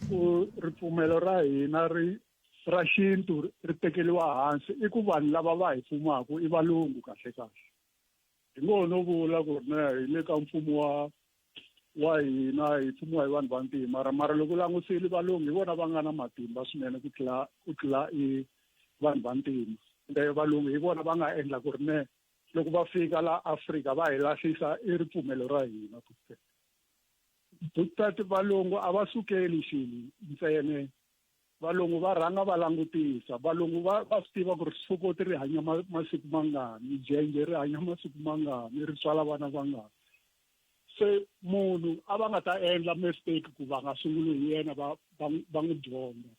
ku ripfumelo ra hina ra xintu ri tekeliwa hansi i ku vanhu lava va hi pfumaka i valungu kahle kahle. Hi ngo no vula ku ri hi le ka mfumo wa hina hi pfumiwa hi vanhu vantima mara loko langusile valungu hi vona va nga na matimba swinene ku tlula i vanhu vantima ende valungu hi vona va nga endla ku ri loko va fika la Afrika va hi lahlisa i ripfumelo ra hina tati valungu a va sukeli xilo ntsene valungu va rhanga va langutisa valungu va swi tiva ku ri sukoti ri hanya masiku mangani jenje ri hanya masiku mangani ri tswala vana vangani se munhu a va nga ta endla mistake ku va nga sunguli hi yena va n'wi dyondza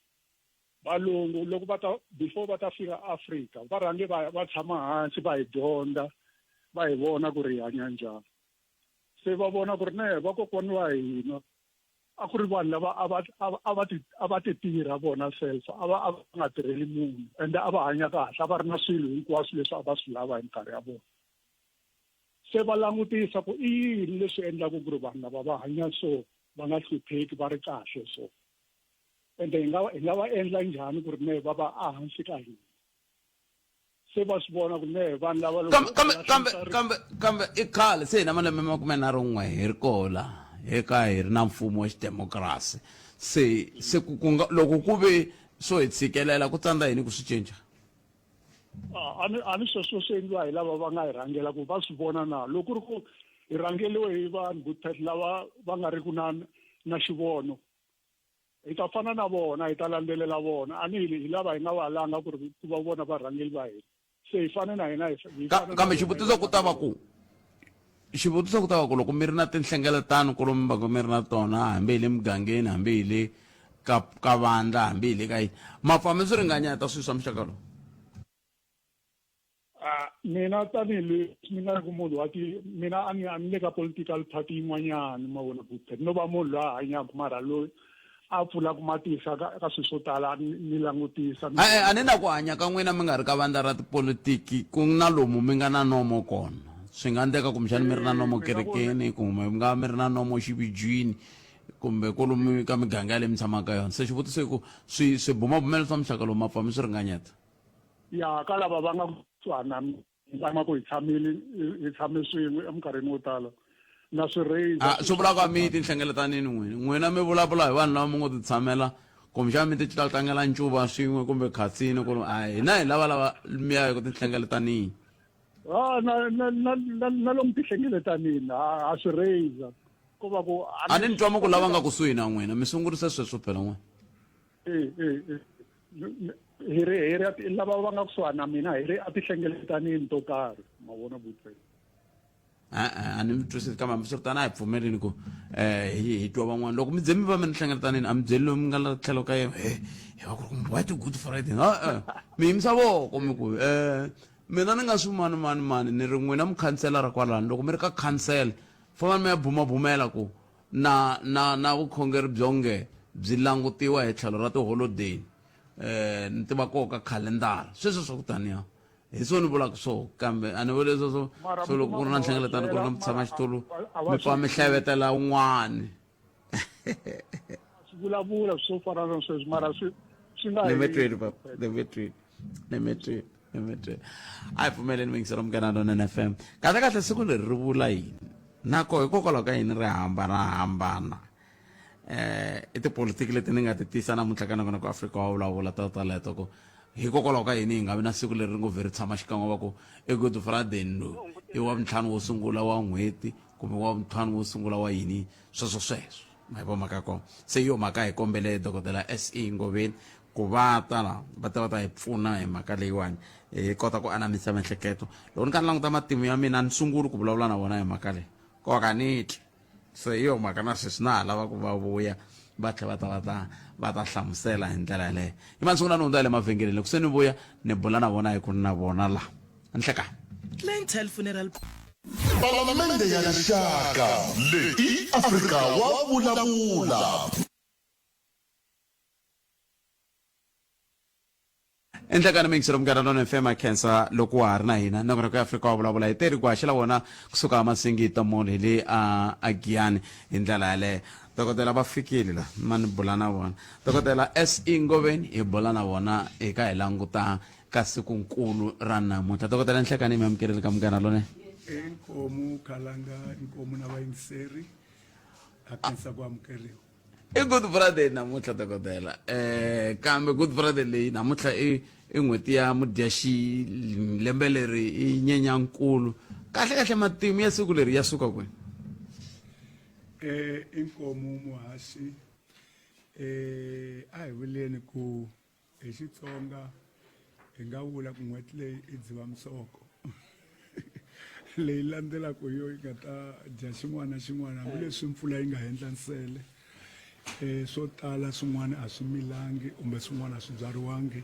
valungu loko before va ta fika Afrika va rhange va tshama hansi va hi dyondza va hi vona ku ri hi hanya njhani se va vona ku ri vakokwani wa hina a ku ri vanhu lava a va ti tirha vona self a va nga tirheli munhu ende a va hanya kahle a va ri na swilo hinkwaswo leswi a va swi lava hi minkarhi ya vona se va langutisa ku i yini leswi endlaka ku ri vanhu lava va hanya so va nga hlupheki va ri kahle so ende hi nga va endla njhani ku ri ne va va a hansi ka hina se va swi vona ku ne vanhu lava kambe i khale se hi na malembe 21 hi ri kola eka hi ri na mfumo wa xidemokirasi se loko ku ve so hi tshikelela ku tsandza yini ku swi cinca a ni sweswo swi endliwa hi lava va nga hi rhangela ku va swi vona na loko ku ri ku hi rhangeliwe hi vanhu Good lava va nga ri ku na xivono hi ta fana na vona hi ta landzelela vona a ni hi lava hi nga va langa ku ri ku va vona varhangeli va hina se hi fane na hina kambe xivutiso ku ta va ku loko mi ri na tinhlengeletano kolomu va ku mi ri na tona hambi hi le mugangeni hambi hi le ka vandla hambi hi le ka yini mafambi swi ringanyata swilo swa muxaka lowu mina tanihileswi ni nga ri ku munhu mina a ni le ka political party yin'wanyana mavona Good no va munhu loyi a hanyaka mara loyi a pfulaka matihlo ka swilo swo tala ni langutisa a ni na ku hanya ka n'wina mi nga ri ka vandla ra tipolitiki ku na lomu mi nga na nomo kona swi nga endleka kumbexani mi ri na nomo kerekeni kumbe mi nga mi ri na nomo xividyini kumbe kolomu ka miganga ya leyi mi tshamaka ka yona se xivutiso i ku swi bumabumelo swa muxaka lowu mafambi swi ringanyeta ya ka lava va nga kusuhana tshama ku hi tshame swin'we eminkarhini wo tala na swi vula ku a mi tinhlengeletanini n'wina mi vulavula hi vanhu lava mi ngo ti tshamela kumbexana mi ti tlangela ncuva swin'we kumbe khatsini hina hi lava mi ya hi ku tinhlengeletanini na lomu tinhlengeletanini ha swi raise ko va ku a ni twa mo ku lava nga kusuhi na n'wina mi sungurise sweswo phela n'wina hi ri lava va nga kusuhani na mina hi ri a tinhlengeletanini to karhi mavona Good a ni mi twisisi kambe hambi swi ri tani a hi pfumelini ku hi twa van'wana loko mi ze mi va mi ri hlengeletani a mi byeli loyi mi nga la tlhelo ka yena hi va ku ri why ti Good Friday mi yimisa voko mi ku mina ni nga swi mani ni ri n'wina mukhanselara kwalano loko mi ri ka khansela fanele mi ya bumabumela ku na vukhongeri byonge byi langutiwa hi tlhelo ra tiholodeni ni tiva koho ka khalendara sweswo swa ku taniya hi swo ni vulaka swo kambe a ni vuli leswo so loko ku ri na nhlengeletano ku ri na mi tshama xitulu mi fa mi hlevetela un'wani swi vulavula swo fana na sweswi mara swi nga a hi pfumeleni mingiselo Muganga FM kahle siku leri ri vula yini nako hikokwalaho ka yini ri hambanahambana i tipolitiki leti ni nga ti tisa namuntlha ka nakona ku Afrika wa vulavula taleto ku hikokwalaho ka yini hi nga vi na siku leri ri ngo vheri tshama xikan'we va ku i Good Friday lowu i wa vuntlhanu wo sungula wa n'hweti kumbe wa vuntlhanu wo sungula wa yini sweswo ma hi vo mhaka kona se yo mhaka hi kombele dokodela SE Ngobeni ku va ta hi pfuna hi mhaka leyiwani hi kota ku anamisa miehleketo loko ni ka ni languta matimu ya mina ni sunguli ku vulavula na vona hi mhaka leyi koka ni twi se hi yo mhaka na sweswi na ha lava ku va vuya va tlhela va ta hlamusela hi ndlela yaleyo i manisungula ni hundza hi le mavhengeleni loko se ni vuya ni bula na vona hi ku ni na vona laha ni hlekani Clientele Funeral Palamende ya rixaka leyi Afrika wa vulavula enhlekani mingiselo Muganga FM khensa loko wa ha ri na hina nakona ku Afrika wa vulavula hi teri ku haxela vona kusuka masingita moni hi le a Giyani hi ndlela yaleyo dokodela va fikile la mani bula na vona dokodela SE Ngobeni hi bula na vona eka hi languta ka sikunkulu ra namuntlha dokodela enhlekani mi amukeleli ka Muganga inkomu khalanga inkomu na vayingiseri akhensa ku amukeriwa i Good Friday namuntlha dokodela kambe Good Friday leyi namuntlha i n'hweti ya mudyaxi lembe leri i nyenyankulu kahle matimu ya siku leri ya suka kwini inkomu muhasi a hi vuleni ku hi Xitsonga hi nga vula ku n'hweti leyi i Dzivamisoko leyi landzelaka yo yi nga ta dya xin'wana na xin'wana hambileswi mpfula yi nga endla nsele swo tala swin'wana a swi milangi kumbe swin'wana a swi byariwangi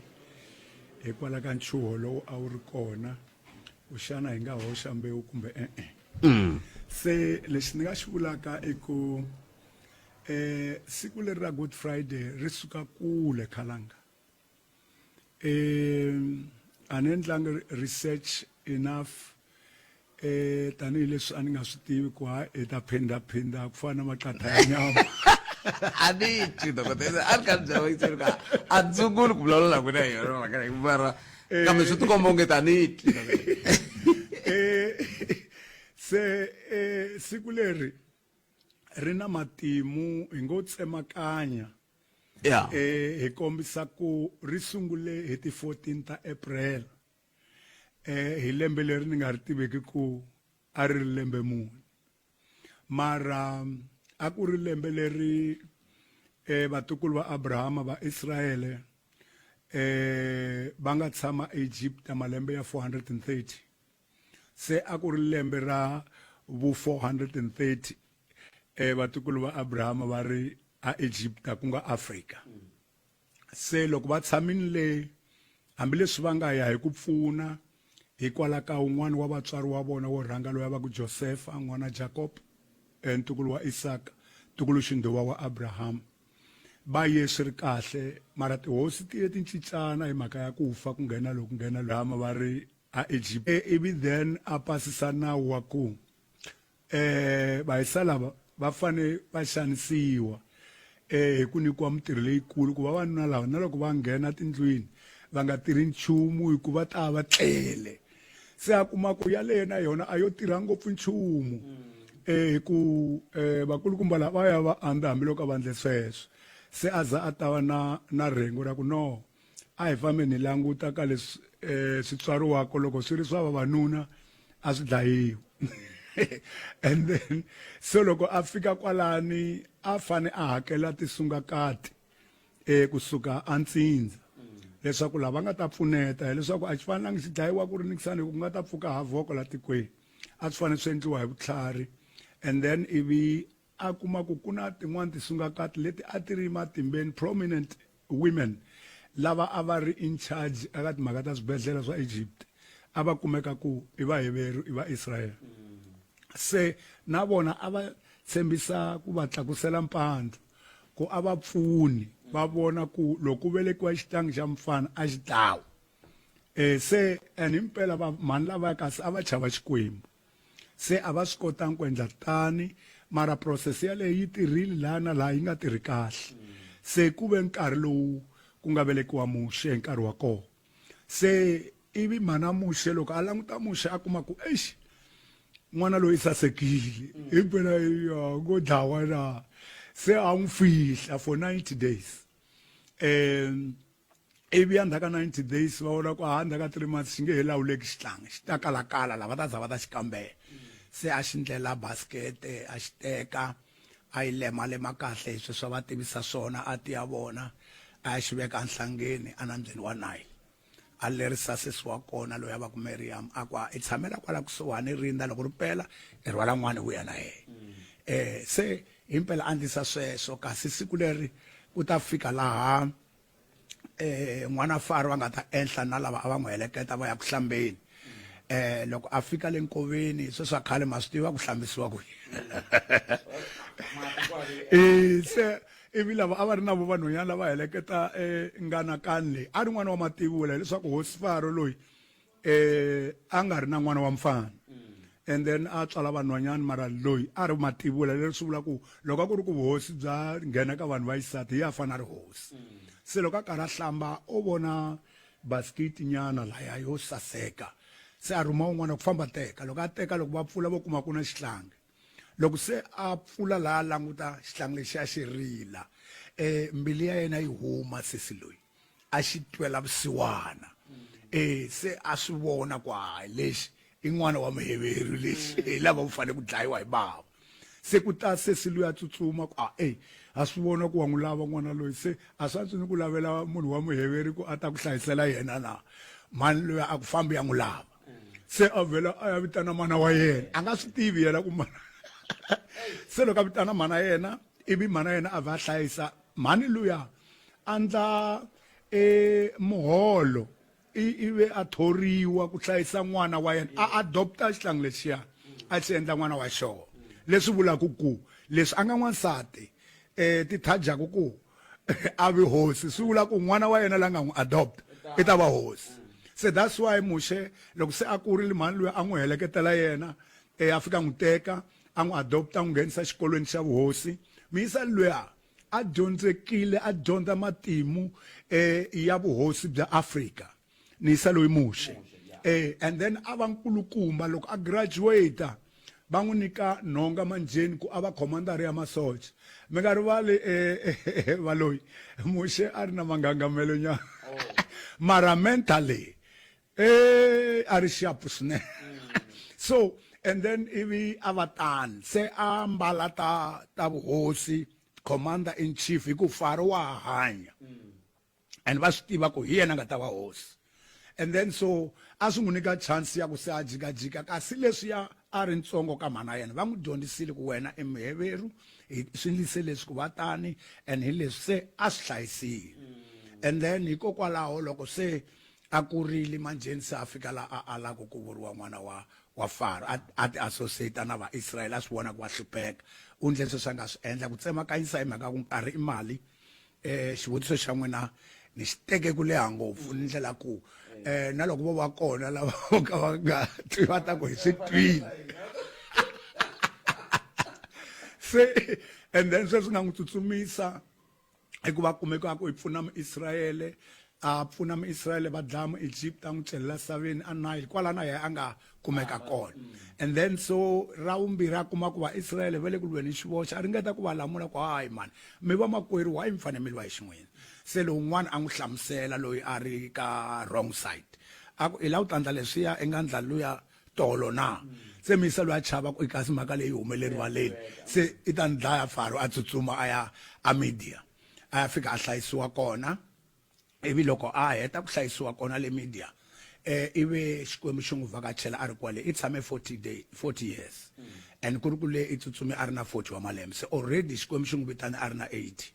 hikwalaho ka nchuho lowu a wu ri kona xana hi nga hoxa mbewu kumbe se lexi ni nga xi vulaka i ku siku leri ra Good Friday ri suka kule khalanga a ni endlangi research enough tanihileswi a ni nga swi tivi ku hi ta phindaphinda ku fana na maqatha ya nyama a ni twi dokotela a ri ka byela yiseri ka a ntsunguli ku vulavula ku na yona mhaka mara kambe swi tikomba onge tani twi se siku leri ri na matimu hi ngo tsemakanya ya hi kombisa ku ri sungule hi ti 14 ta April hi lembe leri ni nga ri tiveki ku a ri lembe muni mara a ku ri lembe leri vatukulu va Abrahama va Israele va nga tshama Egypt malembe ya 430 se a ku ri lembe ra vu 430 vatukulu va Abrahama va ri a Egypt ku nga Africa se loko va tshamini le hambileswi va nga ya hi ku pfuna hikwala ka un'wana wa vatswari wa vona wo rhanga loyi va ku Joseph n'wana Jacob ntukulu wa Isaka ntukulu xindowa wa Abraham ba Yesu ri kahle mara tihosi ti cincana hi mhaka ya ku fa ku nghena loku nghena lama va ri a Egypt ivi then a pasisa nawu wa ku vahisa lava va fane va xanisiwa hi ku nyikiwa mitirho leyikulu ku vavanuna lava na loko va nghena tindlwini va nga tirhi nchumu hikuva ta va tlele se a kuma ku yaleyo na yona a yo tirha ngopfu nchumu hi ku vakulukumba lava ya va andza hambiloko a va ndle sweswo se a za a ta va na rhengu ra ku no a hi fambe ni languta ka leswi switswariwako loko swi ri swa vavanuna a swi dlayiwa and then so loko a fika kwalani a fane a hakela tisungakati kusuka a ntsindza leswaku lava nga ta pfuneta leswaku a xi fanelanga xi dlayiwa ku ri nikisani ku nga ta pfuka havhoko la tikweni a swi fanele swi endliwa hi vutlhari and then ivi a kuma ku kuna tin'wani tisungakati leti a ti ri matimbeni prominent women lava a va ri in charge aka timhaka ta swibedhlele swa Egypt a va kumeka ku i vaheveri i va Israel se na vona a va tshembisa ku va tlakusela mpandla ku a va pfuni va vona ku loko velekiwa xitangi xa mfana a xi tawu se and himpela mani lava kasi a va chava xikwembu se a va swi kotangi ku endla tani mara process yaleyo yi tirhile laha na laha yi nga tirhi kahle se ku ve nkarhi lowu ku nga velekiwa muxe hi nkarhi wa kona se ivi mana muxe loko a languta muxe a kuma ku exi n'wana loyi sasekile himpela ngo dlawa na se a n'wi fihla for 90 days ivi endzhaku ka 90 days va vona ku endzhaku ka 3 months xi nge he lawuleki xitlangi xi ta kalakala lava ta za va ta xi kambela se a xi ndlela baskete a xi teka a yi lemalema kahle hi sweswo va tivisa swona a ti ya vona a ya xi veka enhlangeni anambyeni wa Nile a lerisa sesi wa kona loyi a va ku Miriam a ku i tshamela kwala kusuhani rinda loko ri pela i rhwala n'wana wu ya na yena se himpela a ndlisa sweswo kasi siku leri ku ta fika laha n'wana fari va nga ta enhla na lava a va n'wi heleketa va ya ku hlambeni loko a fika le nkoveni sweswi a khale ma swi tiva ku hlambisiwa ku se ivi lava a va ri na vo vanhwanyana lava heleketa nganakani leyi a ri n'wana wa mativula leswaku hosi Faro loyi a nga ri na n'wana wa mfana and then a tswala vanhwanyana mara loyi a ri mativula leswi vula ku loko a ku ri ku vuhosi bya nghena ka vanhu va xisati ya fana ri hosi se loko a karhi a hlamba o vona basketi nyana laya yo saseka se a rhuma un'wana ku famba teka loko a teka loko va pfula vo kuma ku na xihlangi loko se a pfula laha languta xihlangi lexi a xi rila mbilu ya yena yi huma sesi loyi a xi twela vusiwana se a swi vona ku hayi lexi i n'wana wa muheveri lexi hi lava wu fanele ku dlayiwa hi bava se ku ta sesi loyi a tsutsuma ku a swi vona ku wa n'wi lava n'wana loyi se a swi antswi ni ku lavela munhu wa muheveri ku a ta ku hlayisela yena na mani loyi a ku fambi ya n'wi lava se a vhela a ya vitana mana wa yena a nga swi tivi yena ku mana se loko a vitana mana yena ivi mana yena a va hlayisa mani luya andla muholo ivi a thoriwa ku hlayisa n'wana wa yena a adopta xihlangi lexiya a xi endla n'wana wa xona leswi vulaka ku leswi a nga n'wansati ti thajaku ku a vi hosi sula ku n'wana wa yena la nga n'wi adopt i ta va hosi. So that's why Moshe loko se a kurile mhani loyi a n'wi heleketela yena a fika n'wi teka a n'wi adopta a n'wi nghenisa xikolweni xa vuhosi. Muyisani luya a dyondzekile a dyondza matimu ya vuhosi bya Afrika ni yisa loyi Moshe. And then a va nkulukumba loko a graduate va n'wi nyika nhonga manjeni ku a va commandara ya masocha. Mi nga rivali valoyi Moshe a ri na mangangamelo nyana mara mentally a ri sharp swinene. So and then ivi a va tani se a mbala ta vuhosi commander in chief hi ku Faro wa hanya and va swi tiva ku hi yena nga ta va hosi. And then so a swi n'wi nyika chance ya ku se a jikajika kasi leswiya a ri ntsongo ka mhana yena va n'wi dyondzisile ku wena i muheveru swi ndlise leswi ku va tani and hi leswi se a swi hlayisile. And then hikokwalaho loko se a kurile manjeni se a fika la a lava ku vuriwa n'wana wa Faro a ti associate na vaIsrael a swi vona ku va hlupheka u ndle leswi swi nga swi endla ku tsemakanyisa hi mhaka ku nkarhi i mali. Xivutiso xa n'wina ni xi teke ku leha ngopfu ni ndlela ku na loko vo va kona lava vo ka va nga twi va ta ku hi swi twile se and then sweswi nga n'wi tsutsumisa i ku va kumeka ku hi pfuna muIsrayele a pfuna muIsrayele va dlaya muEgypt a n'wi celela saveni a Nile kwala na yena a nga kumeka kona. And then so ra vumbirhi a kuma ku vaIsrayele va le ku lweni xivoxa a ringeta ku va lamula ku hayi mani mi va makwerhu why mi fanele mi lwa hi xin'wina. Se lowun'wana a n'wi hlamusela loyi a ri ka wrong side a ku i la ku tandla leswiya i nga ndla luya tolo na se mi yisa loyi a chava ku i kasi mhaka leyi humeleli valeni se i ta ni dlaya Faro a tsutsuma a ya a Midiya a ya fika a hlayisiwa kona. Ivi loko a heta ku hlayisiwa kona le Midiya ivi xikwembu xi n'wi vhakachela a ri kwale i tshame 40 years and ku ri ku leyi i tsutsumi a ri na 40 wa malembe se already xikwembu xi n'wi vitane a ri na 80.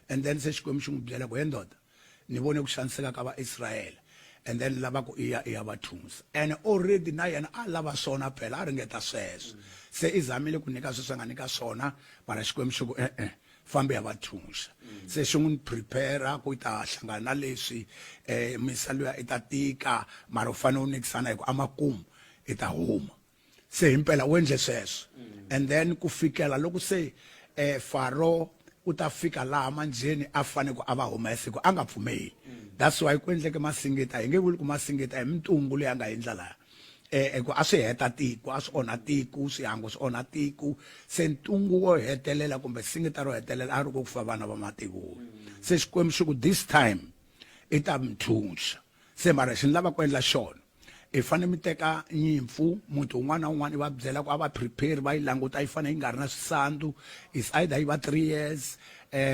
And then se xikwembu xi n'wi byela ku he ndoda ni vone ku xaniseka ka vaIsrayele and then lava ku i ya va thunsa and already na yena a lava swona phela a ringeta sweswo se i zamile ku nyika sweswi a nga nyika swona mara xikwembu xi ku fambe ya va thunsa. Se xi n'wi prepare ku i ta hlangana na leswi misa luya i ta tika mara u fanele u nikisana hi ku amakumu i ta huma se himpela u endle sweswo. And then ku fikela loko se Faro u ta fika laha manjeni a fane ku a va humesa ku a nga pfumeli. That's why ku endleke masingita hi nge vuli ku masingita hi mintungu leyi a nga endla laha ku a swi heta tiko a swi onha tiko swihangu swi onha tiko se ntungu wo hetelela kumbe singita ro hetelela a ri ku fa vana va matiko. Se xikwembu xi ku this time i ta mi thunxa se mara xi ni lava ku endla xona i fanele mi teka nyimpfu muti un'wana na un'wana i va byela ku a va prepare va yi languta yi fanele yi nga ri na swisandu is either yi va 3 years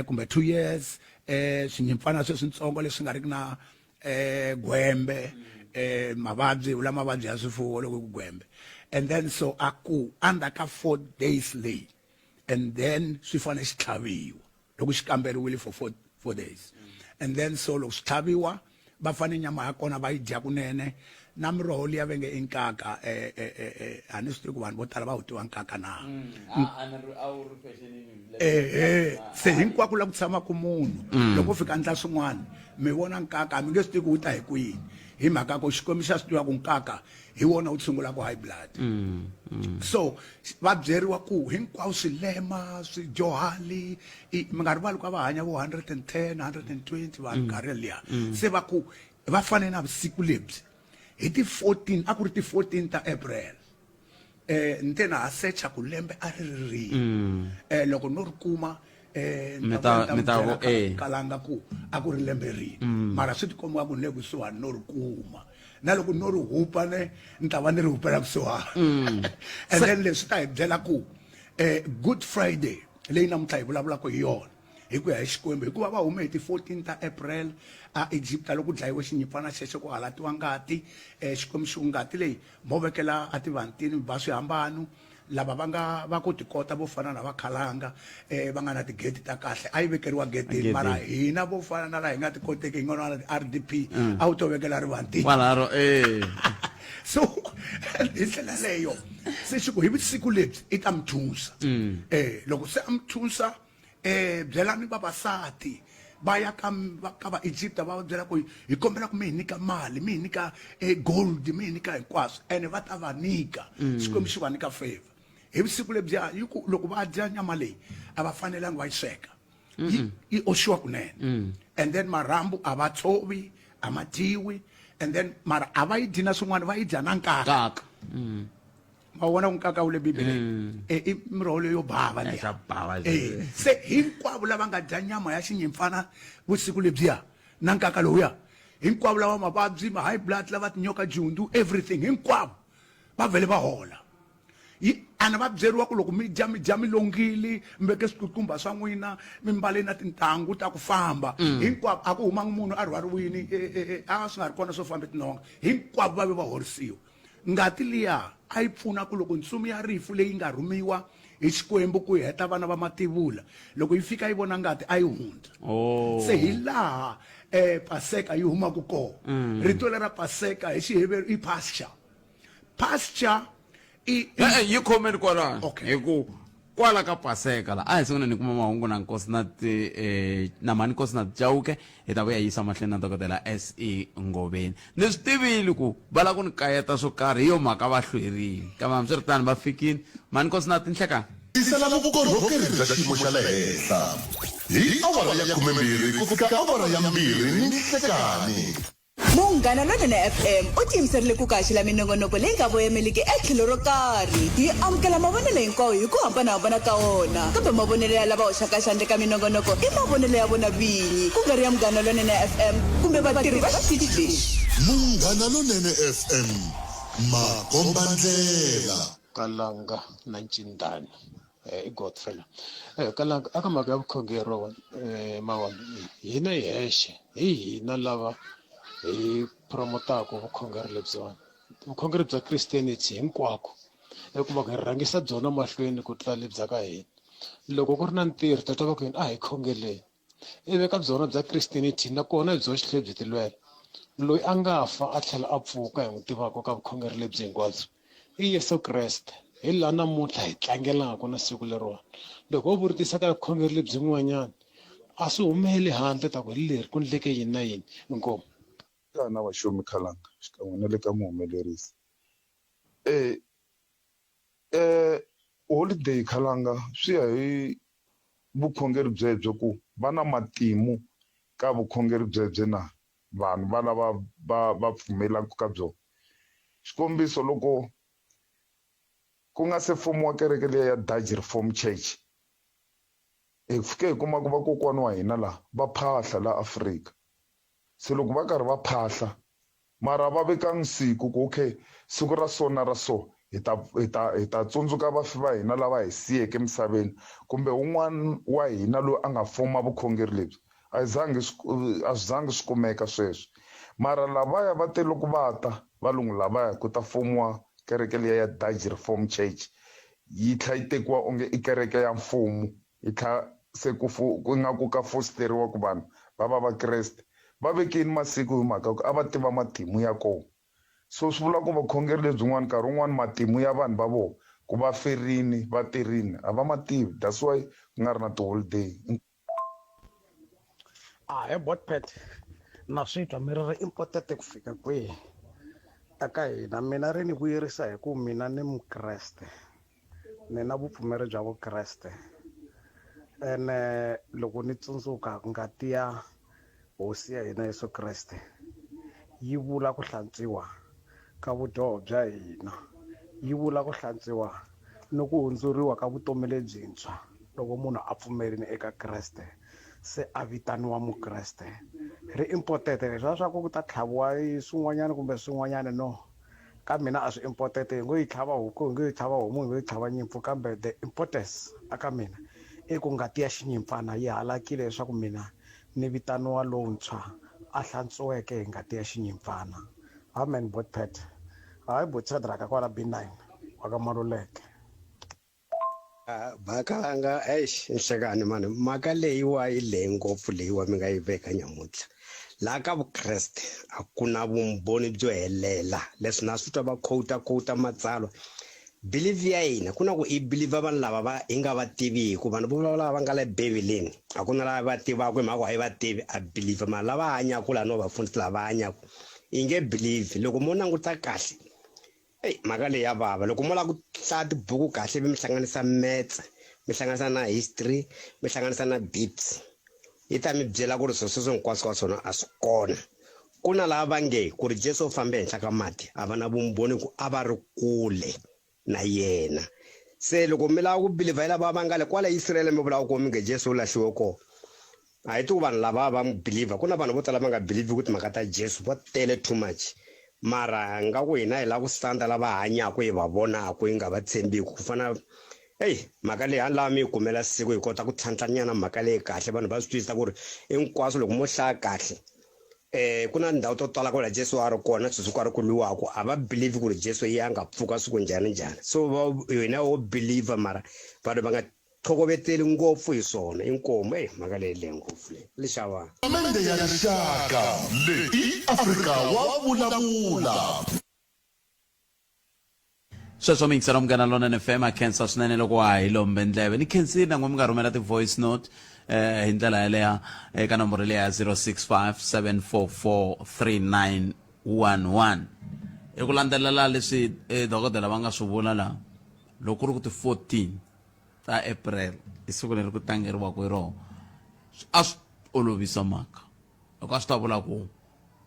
kumbe 2 years swinyimpfana sweswintsongo leswi nga riki na gwembe mavabyi ula mavabyi ya swifuwo loko ku gwembe. And then so aku under ka 4 days late and then swi fanele xi tlhaviwa loko xi kamberiwile for 4 days. And then so loko swi tlhaviwa va fanele nyama ya kona va yi dya kunene na miroho liya venge i nkaka a ni swi tivi ku vanhu vo tala va wu tiva nkaka na se hinkwako la ku tshamaku munhu loko u fika ndla swin'wana mi vona nkaka mi nge swi tivi ku wu ta hi kwini hi mhaka ku xikwembu xa swi tiva ku nkaka hi wona wu tshungulaka high blood. So va byeriwa ku hinkwaswo swilema swidyuhali mi nga rivali ku va hanya vo 110 120 vanhu nkarhi liya se va ku va fanele na vusiku lebyi hi ti 14 a ku ri ti 14 ta April ntena ha secha ku lembe a ri rini loko no ri kuma kalanga ku a ku ri lembe rini mara swi tikomba ku ne kusuhani no ri kuma na loko no ri hupa ne ni ta va ni ri hupela kusuhani. And then leswi ta hi byela ku Good Friday leyi namuntlha hi vulavulaka hi yona hi ku ya hi xikwembu hikuva va hume hi ti 14 ta April a Egypt loko dlayiwe xinyimpfana xexo ku halatiwa ngati xikwembu xi ngati leyi mo vekela a tivantini va swihambano lava va ku tikota vo fana na vakhalanga va nga na tigeti ta kahle a yi vekeriwa getini mara hina vo fana na laha hi nga ti koteki hi nga na RDP a wu to vekela rivantini so hi ndlela leyo se xi ku hi vusiku lebyi i ta mi thunsa loko se a mi thunsa byelani vavasati va ya ka va Egypt va va byela ku hi kombela ku mi hi nyika mali mi hi nyika gold mi hi nyika hinkwaswo ene va ta va nyika Xikwembu xi va nyika favor hi vusiku lebyiya yi ku loko va dya nyama leyi a va fanelangi va yi sweka yi oxiwa kunene and then marhambu a va tshovi a ma dyiwi and then mara a va yi dyi na swin'wana va yi dya na nkaka ma vona ku nkaka wu le bibeleni i miroho leyo bava leya se hinkwavo lava nga dya nyama ya xinyimpfana vusiku lebyiya na nkaka lowuya hinkwavo lava mavabyi ma high blood lava tinyoka jundu everything hinkwavo va vhele va hola ana va byeriwa ku loko mi dya mi longile mi veke swikukumba swa n'wina mi mbale na tintangu ta ku famba hinkwavo a ku humangi munhu a rhwariwini a swi nga ri kona swo famba tinonga hinkwavo va ve va horisiwa ngati liya a yi pfuna ku loko ntsumi ya rifu leyi nga rhumiwa hi Xikwembu ku heta vana va mativula loko yi fika yi vona ngati a yi hundza se hi laha paseka yi humaka kona rito lera paseka hi Xiheberi i pasture yi khomeni kwalano Okay. hi ku kwala ka paseka la a hi sungula ni kuma mahungu na nkosi na mani nkosi na Chauke hi ta vuya yisa mahlweni na dokodela S.E. Ngobeni ni swi tivile ku va lava ku ni kayeta swo karhi hi yo mhaka va hlwerile kambe hambiswiritano va fikile mani nkosi na tinhlekani tisela vukorhokeri bya xiyimo xa le henhla hi awara ya 12 ku fika awara ya 2 ni nhlekani. Munghana Lonene FM u tiyimiserile ku kaxila minongonoko leyi nga voyameliki etlhelo ro karhi hi amukela mavonelo hinkwawo hi ku hambanahambana ka wona kambe mavonelo ya lava hoxaka xandla ka minongonoko i mavonelo ya vona vinyi ku nga ri ya Munghana Lonene FM kumbe vatirhi va xitichi lexi. Munghana Lonene FM makombandlela Kalanga na Ncindani i Godfrey Kalanga aka mhaka ya vukhongeri mawani hina hi hexe hi hina lava hi promotaka vukhongeri lebyiwani vukhongeri bya Christianity hinkwako ku va hi rhangisa byona mahlweni ku tlula lebya ka hina loko ku ri na ntirho ta twa ku hina a hi khongeleni ivi ka byona bya Christianity nakona hi byoxe tlhe byi tilwela loyi a nga fa a tlhela a pfuka hi n'wi tivaka ka vukhongeri lebyi hinkwabyo i Yesu Kreste hi laha namuntlha hi tlangelaka na siku leriwani loko wo vutisa ka vukhongeri lebyi n'wanyana a swi humeli handle ta ku leri ku ndleke yini na yini inkomo na vaxomi Khalanga xikan'we na le ka muhumelerisi holiday Khalanga swi ya hi vukhongeri byebyo ku va na matimu ka vukhongeri byebyo na vanhu va lava va pfumelaka ka byona xikombiso loko ku nga se fomiwa kereke leyi ya Dutch Reformed Church hi fike hi kuma ku vakokwani wa hina laha va phahla la Afrika se loko va karhi va phahla mara va vekangi siku ku okay siku ra so na ra so hi ta tsundzuka vafi va hina lava hi siyeke emisaveni kumbe un'wana wa hina loyi a nga foma vukhongeri lebyi a swi zangi swi kumeka sweswo mara lavaya va te loko va ta valungu lavaya ku ta fomiwa kereke leyi ya Dutch Reformed Church yi tlha yi tekiwa onge i kereke ya mfumo yi tlha se ku nga ku ka fosteriwa ku vanhu va Kreste va vekeni masiku hi mhaka ku a va tiva matimu ya kona so swi vula ku vakhongeri lebyin'wana nkarhi wun'wana matimu ya vanhu va vona ku va ferini va tirhini a va mativi that's why ku nga ri na tiholiday he botpet na swi twa mi ri important ku fika kwihi eka hina mina ri ni vuyerisa hi ku mina ni mukreste ni na vupfumeri bya vukreste ene loko ni tsundzuka ngati ya hosi ya hina Yesu Kreste yi vula ku hlantswiwa ka vudyoho bya hina yi vula ku hlantswiwa no ku hundzuriwa ka vutomi lebyintshwa loko munhu a pfumerini eka Kreste se a vitaniwa mukreste ri important leswiya swa ku ta tlhaviwa swin'wanyana kumbe swin'wanyana no ka mina a swi important hi ngo yi tlhava huku hi ngo yi tlhava homu hi ngo yi tlhava nyimpfu kambe the importance aka mina i ku ngati ya xinyimpfana yi halakile leswaku mina ni vitaniwa lontshwa a hlantswiweke hi ngati ya xinyimpfana amen botpet hayi botsadraka kwala B9 wa ka Maluleke Bakalanga nhlekani mani mhaka leyiwa yi leyi ngopfu leyiwa mi nga yi veka nyamuntlha laha ka vukreste a ku na vumbhoni byo helela leswi na swi twa va quote matsalwa believe ya hina ku na ku i believe vanhu lava va hi nga va tiviku vanhu vo lava nga le bibileni a ku na lava va tivaka hi mhaka a hi va tivi a believe mara lava hanyaka laha no va fundisi lava hanyaka i nge believe loko mo languta kahle mhaka leyi ya vava loko mo lava ku hlaya tibuku kahle mi hlanganisa maths mi hlanganisa na history mi hlanganisa na bits yi ta mi byela ku ri sweswo hinkwaswo ka swona a swi kona ku na lava va nge ku ri Jesu u fambe henhla ka mati a va na vumbhoni ku a va ri kule na yena se loko mi lava ku believe lava va nga le kwala Israel mi vulaka ku mi nge Jesu u lahliwe kona a hi tu vanhu lava va mu believe ku na vanhu vo tala va nga believe ku timhaka ta Jesu va tele too much mara nga ku hina hi lava ku standa lava hanyaka hi va vonaka hi nga va tshembiki ku fana mhaka leyi lava mi yi kumela siku hi kota ku tlhantlhanyana mhaka leyi kahle vanhu va swi twisisa ku ri hinkwaswo loko mo hlaya kahle ku na ndhawu to tala ku la Jesu a ri kona sweswi ku a ri ku lwiwaka a va believe ku ri Jesu yi a nga pfuka siku njhani njhani so hina wo believe mara vanhu va nga thokoveteli ngopfu hi swona inkomo mhaka leyi leyi ngopfu leyi lexava mende ya rixaka leyi Afrika wa vulavula sweswo mi yingisela Munghana Lonene FM a khensa swinene loko wa hi lombe ndleve ni khensile na n'we mi nga rhumela ti-voice note hi ndlela yaleya eka nomboro leya 0657443911 hi ku landzelela leswi dokodela va nga swi vula laha loko ku ri ku ti-14 ta April i siku leri ku tlangeriwaka hi rona a swi olovisa mhaka loko a swi ta vula ku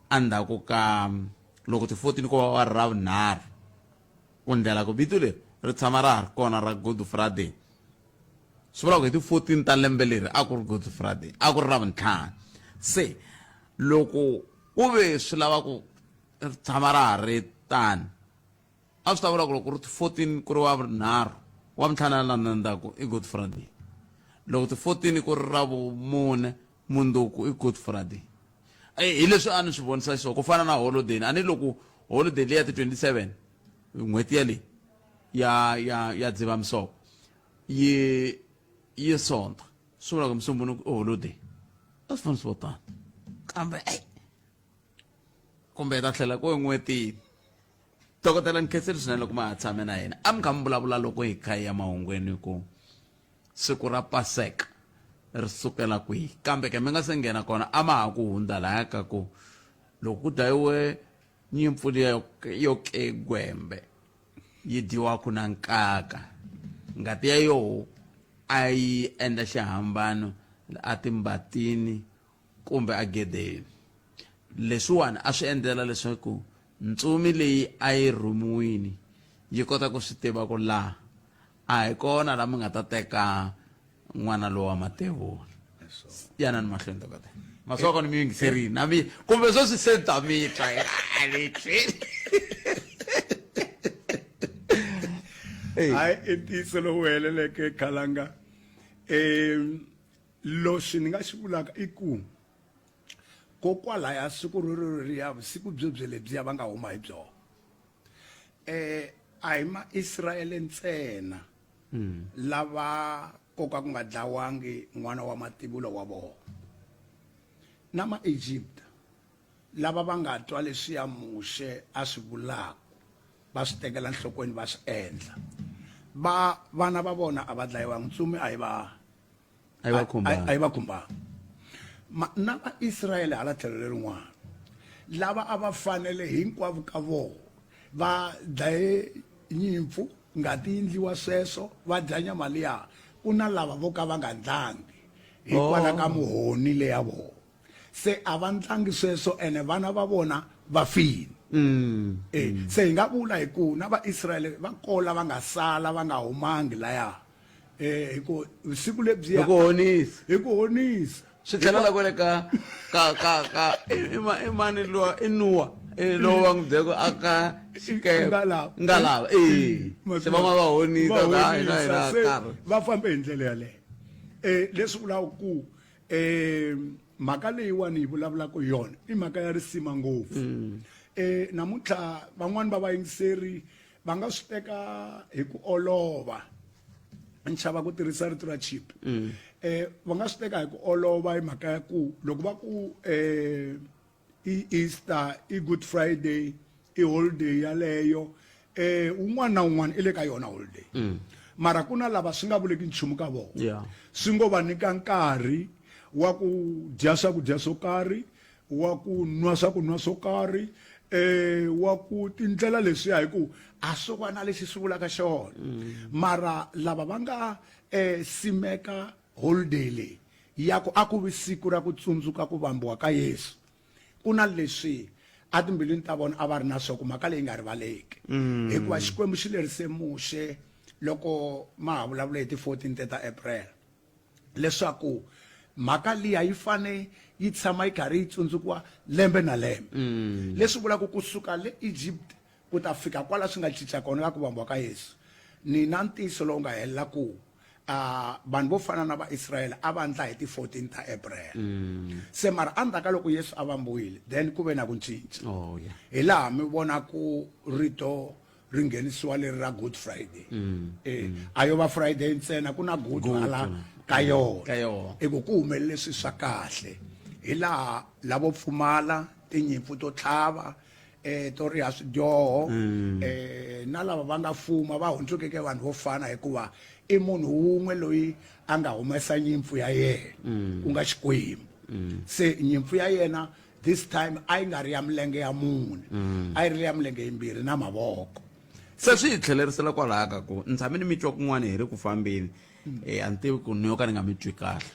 endzhaku ka loko ti-14 ko va wa ravunharhu ku ndlela ku vito leri ri tshama ra ha ri kona ra Good Friday swi vula ku hi ti-14 ta lembe leri a ku ri Good Friday a ku ri ravuntlhanu se loko ku ve swi lava ku ri tshama ra ha ri tani a swi ta vula ku loko ku ri ti-14 ku ri wavunharhu wa mintlhanu na ndzhaku i Good Friday loko ti-14 ku ri ravumune mundzuku i Good Friday hi leswi a ni swi vonisa xiswona ku fana na holiday a ni loko holiday leyi ya ti-27 n'hweti yaleyi ya Dzivamisoko yi sonta swi vula ku Musumbhunuku i holiday a swi fani swi vo tani kambe kumbe ta tlhela ku n'hwetini dokodela ni khenseli swinene loko ma ha tshame na yena a mi kha mi vulavula loko hi kha hi ya mahungweni ku siku ra Paseka ri sukela kwihi kambe ke mi nga se nghena kona a ma ha ku hundza laya ka ku loko ku dlayiwe nyimpfu liya yo kegwembe yi dyiwaku na nkaka ngati ya yoho a yi endla xihambano a timbatini kumbe a gedeni leswiwani a swi endlela leswaku ntsumi leyi a yi rhumiwini yi kota ku swi tiva ku laha a hi kona laha mi nga ta teka n'wana lowa Matevula yana ni mahlweni dokodela masoko ni mi yingiserini na mi kumbe swo swi senta mitwa hayi i ntiyiso lowu heleleke Khalanga loxi ni nga xi vulaka i ku kokwalaya siku roriya vusiku byebye lebyiya va nga huma hi byona a hi ma-Israyele ntsena lava koka ku nga dlawangi n'wana wa Matevula wa vona na ma-Egypt lava va nga twa leswiya Muxe a swi vulaka va swi tekela nhlokweni va swi endla vana va vona a va dlayiwangi ntsumi a yi va khumbanga na va-Israyele hala tlhelo lerin'wana lava a va fanele hinkwavo ka vona va dlaye nyimpfu ngati yi ndliwa sweswo va dya nyama liya ku na lava vo ka va nga ndlangi hikwalaho ka muhoni leya vona se a va ndlangi sweswo ene vana va vona va file se hi nga vula hi ku na va-Israyele va kola va nga sala va nga humangi laya hi ku siku lebyiya hi ku honisa swi tlhelela kwele ka i mani lowa i Nuwa lowu va n'wi byela ku aka nga lava se van'wana va honisa va fambe hi ndlela yaleyo leswi vulaka ku mhaka leyiwani hi vulavulaka yona i mhaka ya risima ngopfu namuntlha van'wani va vayingiseri va nga swi teka hi ku olova ni chava ku tirhisa rito ra chip va nga swi teka hi ku olova hi mhaka ya ku loko va ku i Easter i Good Friday i holiday yaleyo un'wana na un'wana i le ka yona holiday mara ku na lava swi nga vuleki nchumu ka vona Yeah. swi ngo va nyika nkarhi wa ku dya swakudya swo karhi wa ku nwa swo karhi wa ku tindlela leswiya hi ku a swo va na lexi swi vulaka xona mara lava va nga simeka holiday leyi ya ku a ku vi siku ra ku tsundzuka ku vambiwa ka Yesu ku na leswi a timbilwini ta vona a va ri na swo ku mhaka leyi nga rivaleki hikuva Xikwembu xi lerise Muxe loko ma ha vulavula hi ti 14 ta April leswaku mhaka liya yi fane yi tshama yi karhi yi tsundzukiwa lembe na lembe leswi vulaka kusuka le Egypt ku ta fika kwala swi nga cinca kona ka ku vambiwa ka Yesu ni na ntiyiso lowu nga helela ku vanhu vo fana na vaIsrayele a va ndla hi ti 14 ta April se mara endzhaku loko Yesu a vambiwile then ku ve na ku cinca hi laha mi vona ku rito ri nghenisiwa leri ra Good Friday a yo va Friday ntsena ku na good hala ka yona i ku humelele swi swa kahle hi laha lavo pfumala tinyimpfu to tlhava to riha swidyoho na lava va nga fuma va hundzukeke vanhu vo fana hikuva i munhu wun'we loyi a nga humesa nyimpfu ya yena ku nga Xikwembu se nyimpfu ya yena this time a yi nga ri ya milenge ya mune a yi ri ya milenge yimbirhi na mavoko se swi hi tlhelerisela kwalaha ka ku ni tshame ni mi twa kun'wana hi ri ku fambeni a ni tivi ku ni yo ka ni nga mi twi kahle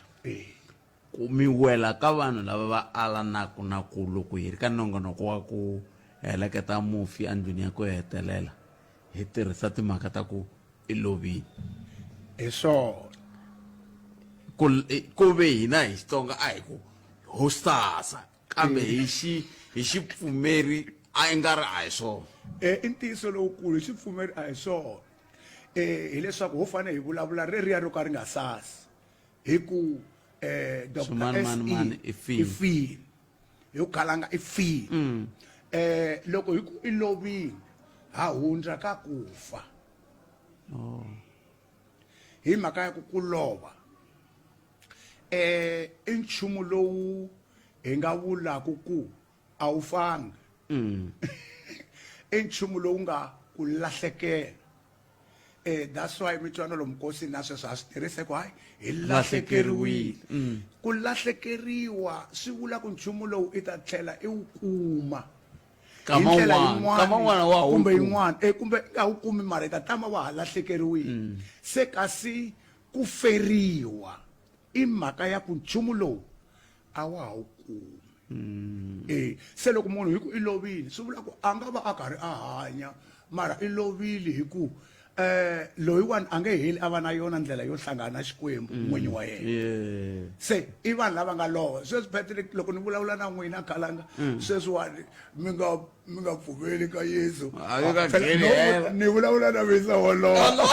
ku mi wela ka vanhu lava va alanaku na ku loko hi ri ka nongonoko wa ku heleketa mufi andlwini ya ku hetelela hi tirhisa timhaka ta ku i lovile hi swona ku ve hina hi Xitsonga a hi ku hostasa kambe hi xipfumeri a yi nga ri a hi swona i ntiyiso lowukulu hi xipfumeri a hi swona hileswaku ho fane hi vulavula reriya ro ka ri nga sasi hi ku Dr. S.E. i file hi ku khalanga i file loko hi ku i lovile ha hundza ka kufa hi mhaka ya ku lova i nchumu lowu hi nga vulaku ku a wu fanga i nchumu lowu nga ku lahlekela that's why mi twana lomu nkosini na sweswo a swi tirhise ku hayi hi lahlekeriwile ku lahlekeriwa swi vula ku nchumu lowu i ta tlhela i wu kuma kama un'wana wa kumbe yin'wana kumbe nga wu kumi mara i ta tama wa ha lahlekeriwile se kasi ku feriwa i mhaka ya ku nchumu lowu a wa ha wu kumi se loko munhu hi ku i lovile swi vula ku a nga va a karhi a hanya mara i lovile hi ku loyiwani a nge heli a va na yona ndlela yo hlangana na Xikwembu n'winyi wa yena se i vanhu lava nga lova sweswi Patrick loko ni vulavula na n'wina khalanga sweswiwani mi nga pfumeli ka Yesu ni vulavula na misa wolowo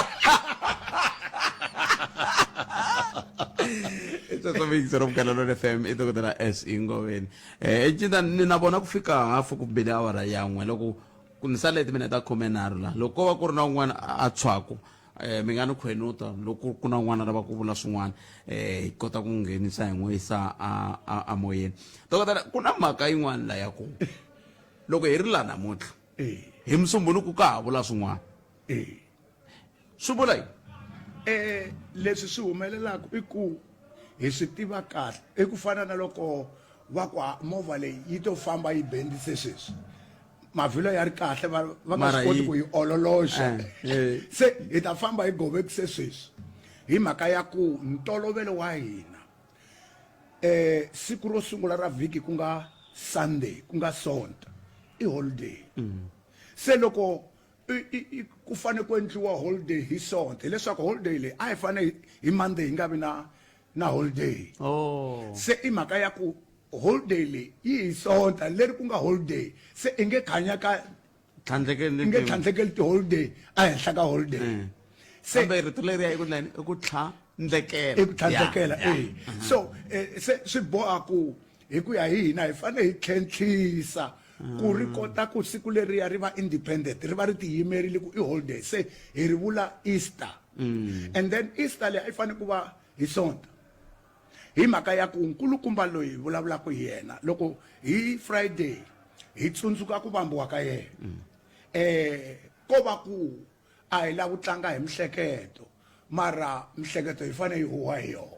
itsatsomikiso Mkalelweni FM i dokotela S.E. Ngobeni cinta ni na vona ku fika hafu ku bile awara yan'we loko ku ni sale timinete ta 13 la loko va ku ri na un'wana a tshwaku mi nga ni khwenuta loko ku na un'wana lava ku vula swin'wana hi kota ku nghenisa hi n'wi yisa a moyeni dokotela ku na mhaka yin'wana la ya ku loko hi ri la namuntlha hi Musumbunuku ka ha vula swin'wana swi vula yini leswi swi humelelaka i ku hi swi tiva kahle i ku fana na loko va ku movha leyi yi to famba yi bendise sweswi mavhilo ya ri kahle va nga swi koti ku yi ololoxa se hi ta famba hi govekise sweswi hi mhaka ya ku ntolovelo wa hina siku ro sungula ra vhiki ku nga Sunday ku nga Sonta i holiday se loko ku fane ku endliwa holiday hi Sonta leswaku holiday leyi a hi fane hi Monday hi nga vi na holiday se i mhaka ya ku holiday leyi yi hi Sonta leri ku nga holiday se i nge khanya ka nge tlhandlekeli ti-holiday a henhla ka holiday se rito leriya i ku ndlani i ku tlhandlekela so se swi boha ku hi ku ya hi hina hi fane hi tlhentlhisa ku ri kota ku siku leriya ri va independent ri va ri tiyimerile ku i holiday se hi ri vula Easter and then Easter leyi a yi fane ku va hi Sonta hi mhaka ya ku nkulukumba loyi hi vulavulaka hi yena loko hi Friday hi tsundzuka ku vambiwa ka yena ko va ku a hi lava ku tlanga hi mihleketo mara mihleketo hi fanele yi huwa hi yona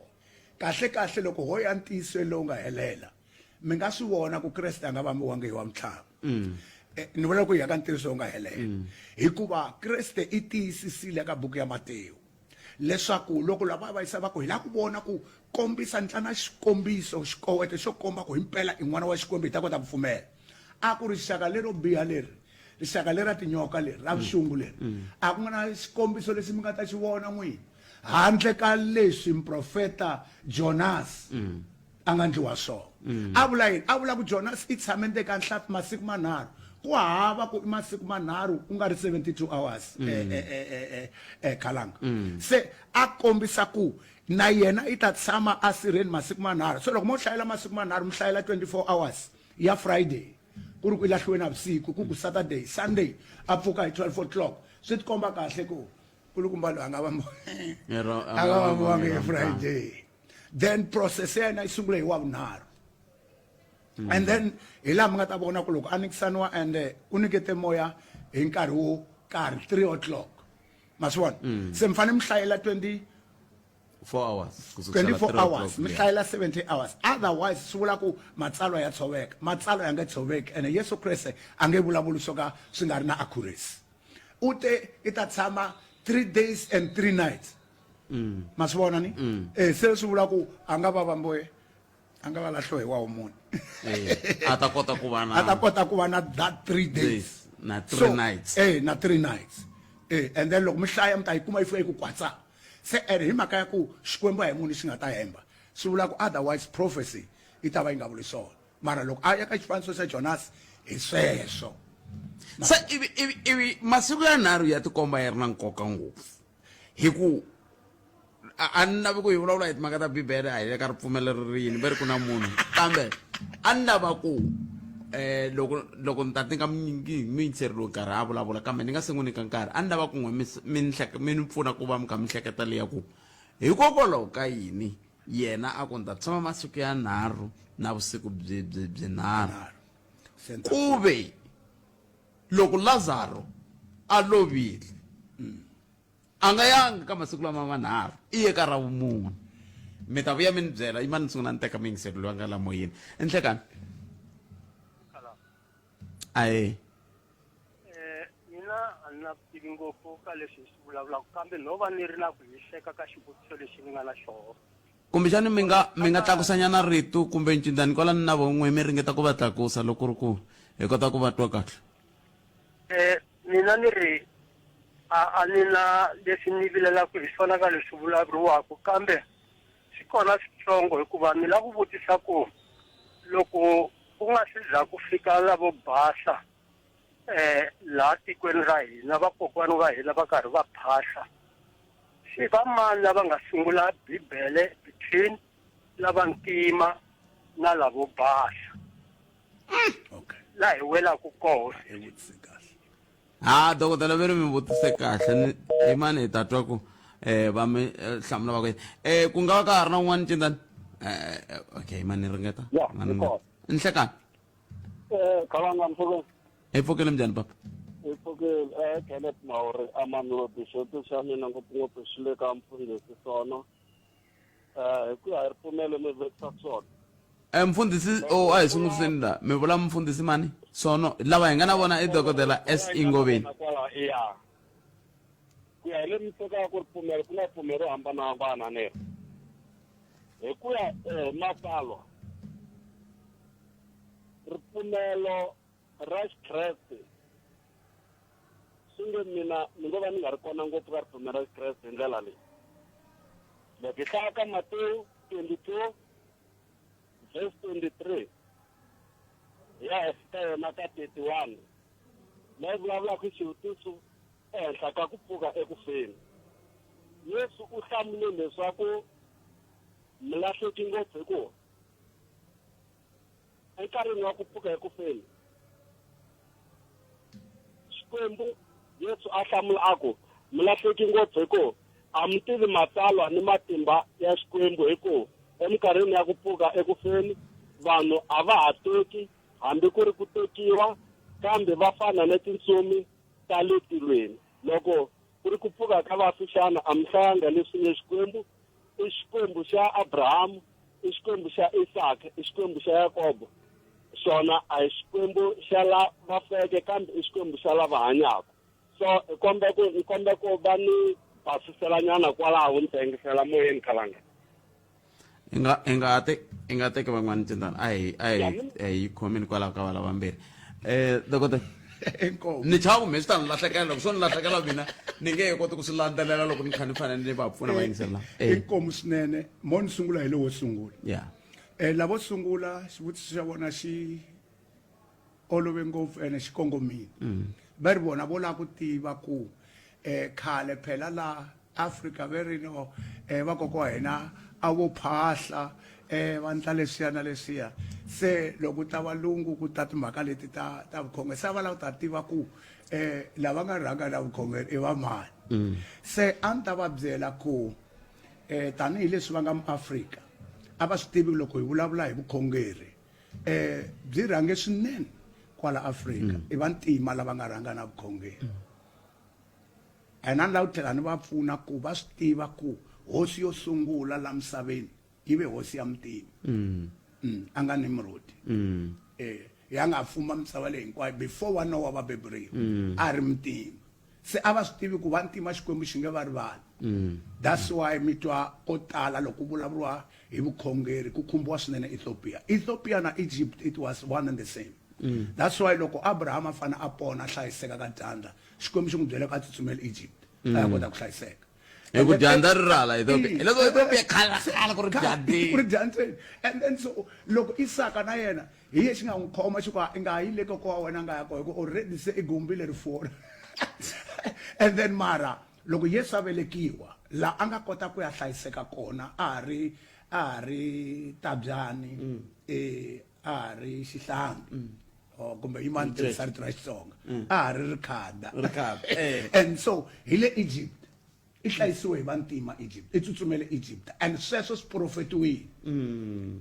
kahle loko ho ya ntiyiso lowu nga helela mi nga swi vona ku Kreste a nga vambiwangi hi wa mitlhava ni vona ku hi ya ka ntiyiso nga helela hikuva Kreste i tiyisisile ka buku ya Matewu leswaku loko lava va yisa va ku hi la ku vona ku kombisa ntlana xikombiso xikoweto xo komba ku himpela i n'wana wa Xikwembu hi ta kota ku pfumela a ku ri rixaka lero biha leri rixaka leri ra tinyoka leri ra vuxungu leri a ku nga na xikombiso lexi mi nga ta xi vona n'wini handle ka leswi mprofeta Jonas a nga ndliwa swona a vula yini a vula ku Jonas i tshame ndzeni ka nhlampfi masiku manharhu ku hava ku i masiku manharhu ku nga ri 72 hours Khalanga se a kombisa ku na yena i ta tshama a sirheni masiku manharhu so loko mo hlayela masiku manharhu mi hlayela 24 hours ya Friday ku ri ku lahliwe na vusiku ku Saturday Sunday a pfuka hi 12 o'clock swi ti komba kahle ku kulukumba lo anga va nge Friday then process yena isungule hi wa vunharhu and then hi laha mi nga ta vona ku loko a nikisaniwa and u nikete moya hi nkarhi wo karhi 3 o'clock ma swi vona se mi fanele mi hlayela 24 hours mi hlayela 70 hours otherwise swi vula ku matsalwa ya tshoveka matsalwa ya nga tshoveki and Yesu Kreste a nge vulavuli swo ka swi nga ri na accuracy u te i ta tshama 3 days and 3 nights ma swi vona ni se swi vula ku a nga va vamboye a nga va lahlo hi wa muni a ta kota ku va na that 3 days na 3 nights na 3 nights and then loko mi hlaya mi ta yi kuma yi fike ku kwatsa se hi mhaka ya ku Xikwembu hi munhu xi nga ta hemba swi vula ku otherwise prophecy yi ta va yi nga vuli swona mara loko a ya ka xifaniso xa Jonas hi sweswo se ivi masiku yanharhu ya tikomba yi ri na nkoka ngopfu hi ku a ni lavi ku hi vulavula hi timhaka ta Bibele a hi le ka ripfumelo rini va ri ku na munhu kambe a ni lava ku loko ni ta tinga mi yingiseriwe nkarhi a vulavula kambe ni nga se n'wi nyika nkarhi a ni lava ku n'we mi ni pfuna ku va mi kha mi hleketa leya ku hikokwalaho ka yini yena a ku ni ta tshama masiku yanharhu na vusiku byinharhu kuve loko Lazaro a lovile a nga yanga ka masiku lama manharhu i ye ka ra vumune mi ta vuya mi ni byela yima ni sungula ni teka mi yingiseri loyi a nga la moyeni enhlekani aye mina a ni na vutivi ngopfu ka leswi hi swi vulavulaka kambe no va ni ri na ku hiseka ka xivutiso lexi ni nga na xona kumbexani mi nga tlakusanyana rito kumbe ncindani kwalani na von'we mi ringeta ku va tlakusa loko ri ku hi kota ku va twa kahle mina ni ri a ni na leswi ni vilelaku hi swona ka leswi vulavuriwaka kambe swi kona switsongo hikuva ni lava ku vutisa ku loko ku nga si za ku fika lavo basa laha tikweni ra hina vakokwani va hina va karhi va phahla swi va mani lava nga sungula Bibele between lava ntima na lavo basa laha hi welaku kona dokodela veri mi vutise kahle hi mani hi ta twa ku va mi hlamula va ku ku nga va ka ha ri na un'wana ncindani okay mani ringeta nhlekani Khalanga mfoko hi pfukile njhani papa hi pfukile Kenneth Mawuri Amanodi xoti xa mina ngopfungopfu xi le ka mfundhisi Sono hi ku ya hi ripfumelo mi vekisa swona mfundhisi a hi sunguriseni la mi vula mfundhisi mani Sono lava hi nga na vona i dokodela S Ingoveni iya ku ya hi le mi tekaka ku ripfumelo ku na ripfumelo ro hambanahambana neri hi ku ya matsalwa ripfumelo ra Xikreste swi nge mina ni ngo va ni nga ri kona ngopfu ka ripfumelo ra Xikreste hi ndlela leyi loko hi hlaya ka Matewu 22 verse 23 ya hi fika yona ka 31 laha vulavulaka hi xivutiso ehenhla ka ku pfuka ekufeni Yesu u hlamule leswaku mi lahleki ngopfu hi ku enkarhini wa ku pfuka ekufeni Xikwembu Yesu a hlamula aku mi lahleki ngopfu hi ku a mi tivi matsalwa ni matimba ya Xikwembu hi ku eminkarhini ya ku pfuka ekufeni vanhu a va ha teki hambi ku ri ku tekiwa kambe va fana na tintsumi ta le tilweni loko ku ri ku pfuka ka vafihlana a mi hlayanga leswi nge Xikwembu i Xikwembu xa Abrahamu i Xikwembu xa Isaka i Xikwembu xa Yakobo xona a hi Xikwembu xa la va feke kambe i Xikwembu xa lava hanyaka so ikombe ku va ni basiselanyana kwalaho ni tengisela moyeni Kalanga inga teke van'wana tindana ai khomeni kwalaho ka vala vambirhi dokotela ni chava kumbe swi ta ni lahlekela loko swo ni lahlekela mina ni nge koti ku swi landzelela loko ni kha ni fanele ni va pfuna va yingisela inkomu swinene mo ni sungula hi lowo sungula ya lavo sungula xivutiso xa vona xi olove ngopfu ene xi kongomile va ri vona vo lava ku tiva ku khale phela la Africa ve ri no vakoko wa hina a vo phahla va ndla leswiya na leswiya se loko ta valungu ku ta timhaka leti ta vukhongeri se va lava ku ta tiva ku lava nga rhanga na vukhongeri i va mani se a ni ta va byela ku tanihileswi va nga muAfrika a va swi tivi loko hi vulavula hi vukhongeri byi rhange swinene kwala Afrika i vantima lava nga rhanga na vukhongeri and ni lava ku tlhela ni va pfuna ku va swi tiva ku hosi yo sungula la misaveni yi ve hosi ya mutima a nga Nimrodi ya nga fuma misava leyi hinkwayo before wa Noah va beburiwa a ri mutima se a va swi tivi ku vantima Xikwembu xi nge va ri vanhu that's why mi twa ko tala loko vulavuriwa hi vukhongeri ku khumbiwa swinene Ethiopia na Egypt it was one and the same that's why loko Abraham a fana a pona a hlayiseka ka dyandza Xikwembu xi n'wi byele ka tsutsumela Egypt a ya kota ku hlayiseka hi ku dyandza ri rala Ethiopia khala ku ri dyandza and then so loko Isaka na yena hi ye xi nga n'wi khoma xi ku i nga yi le ka wa wena nga ya koho ku already se i gumbile rifuwo and then mara loko Yesu a velekiwa la a nga kota ku ya hlayiseka kona a ha ri tabyani a ha ri xihlangi kumbe yimani tirhisa rito ra Xitsonga a ha ri rikhada and so hi le Egypt i hlayisiwe hi vantima Egypt i tsutsumele Egypt and sweswo swi profetiwile